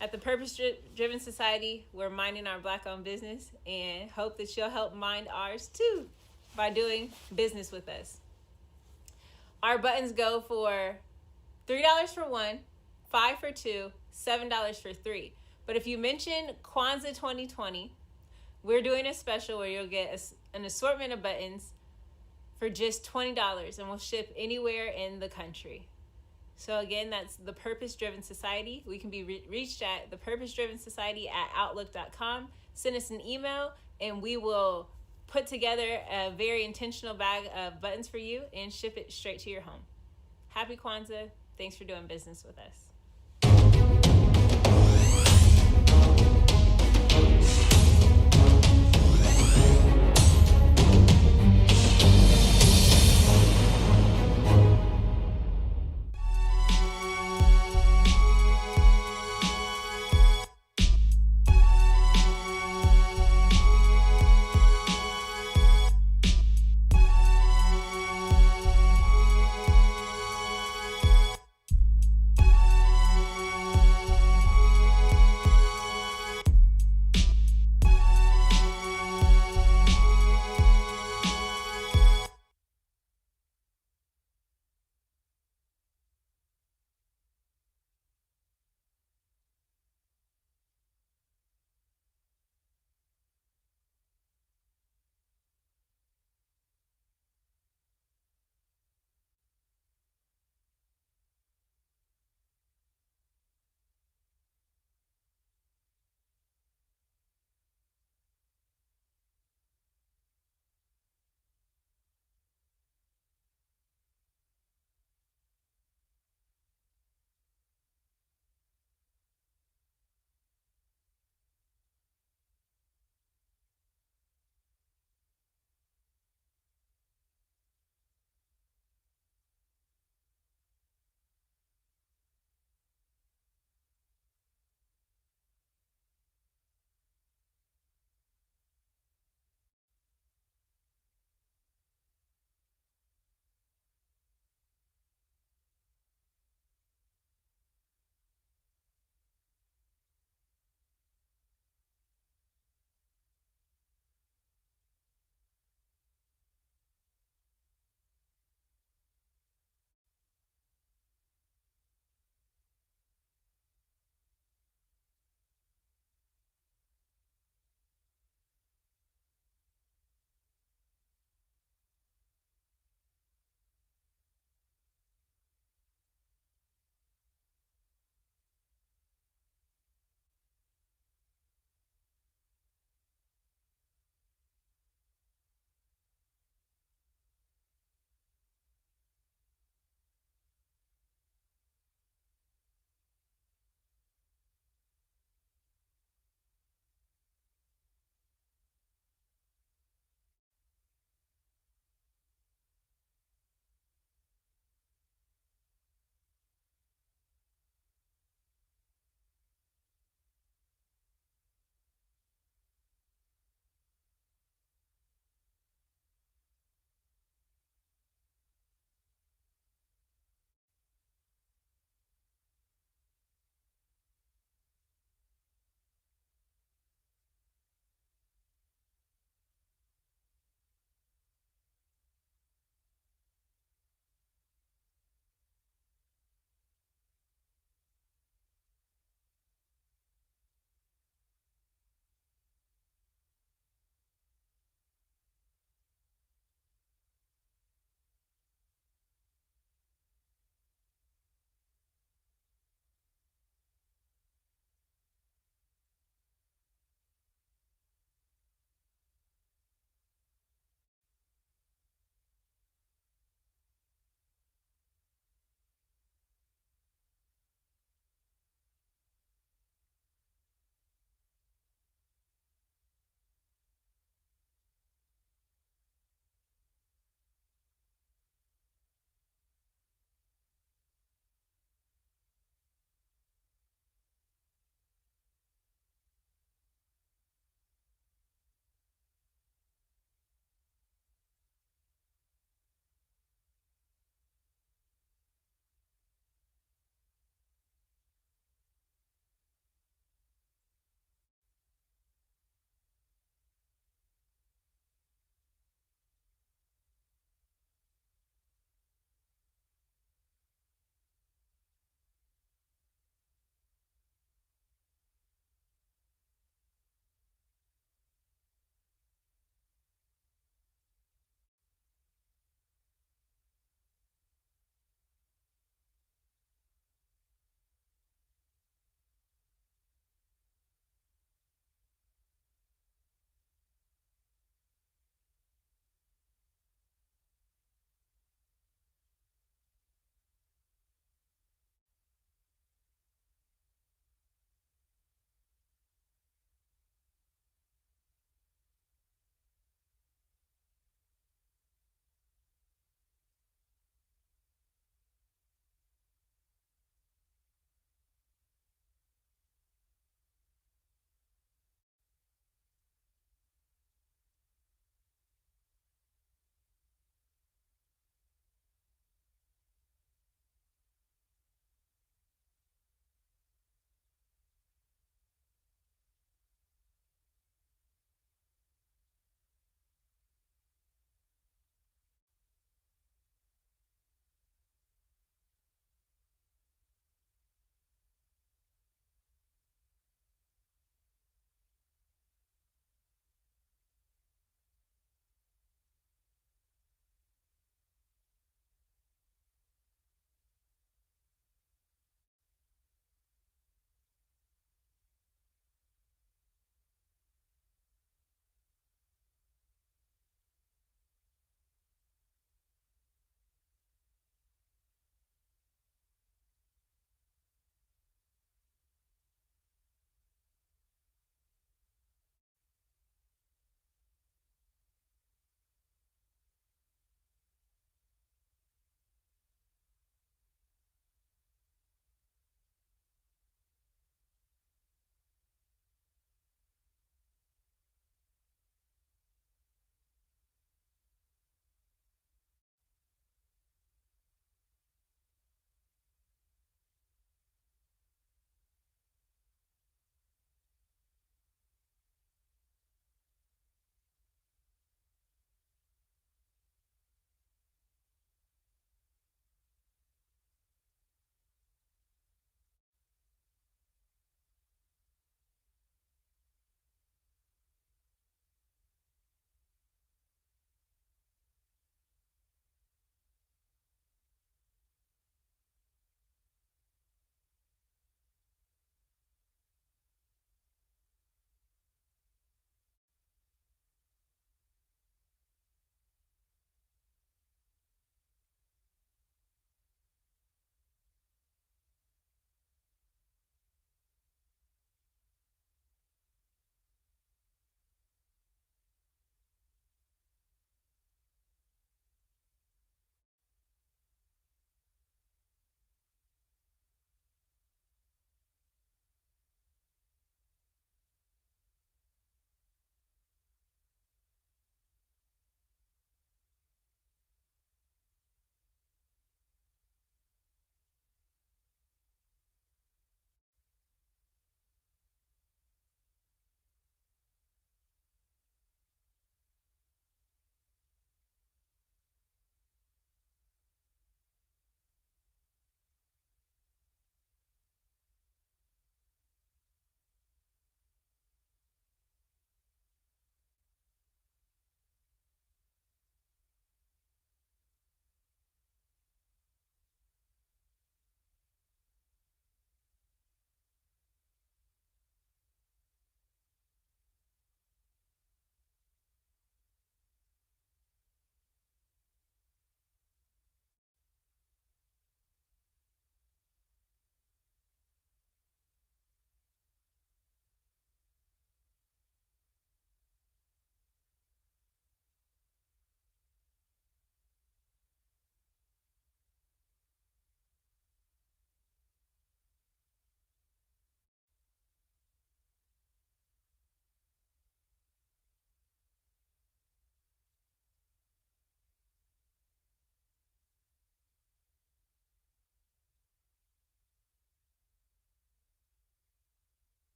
At the Purpose Driven Society, we're minding our Black-owned business and hope that you'll help mind ours too by doing business with us. Our buttons go for $3 for one, $5 for two, $7 for three. But if you mention Kwanzaa 2020, we're doing a special where you'll get an assortment of buttons for just $20, and we'll ship anywhere in the country. So again, that's the Purpose Driven Society. We can be reached at thepurposedrivensociety@outlook.com. Send us an email, and we will put together a very intentional bag of buttons for you and ship it straight to your home. Happy Kwanzaa. Thanks for doing business with us.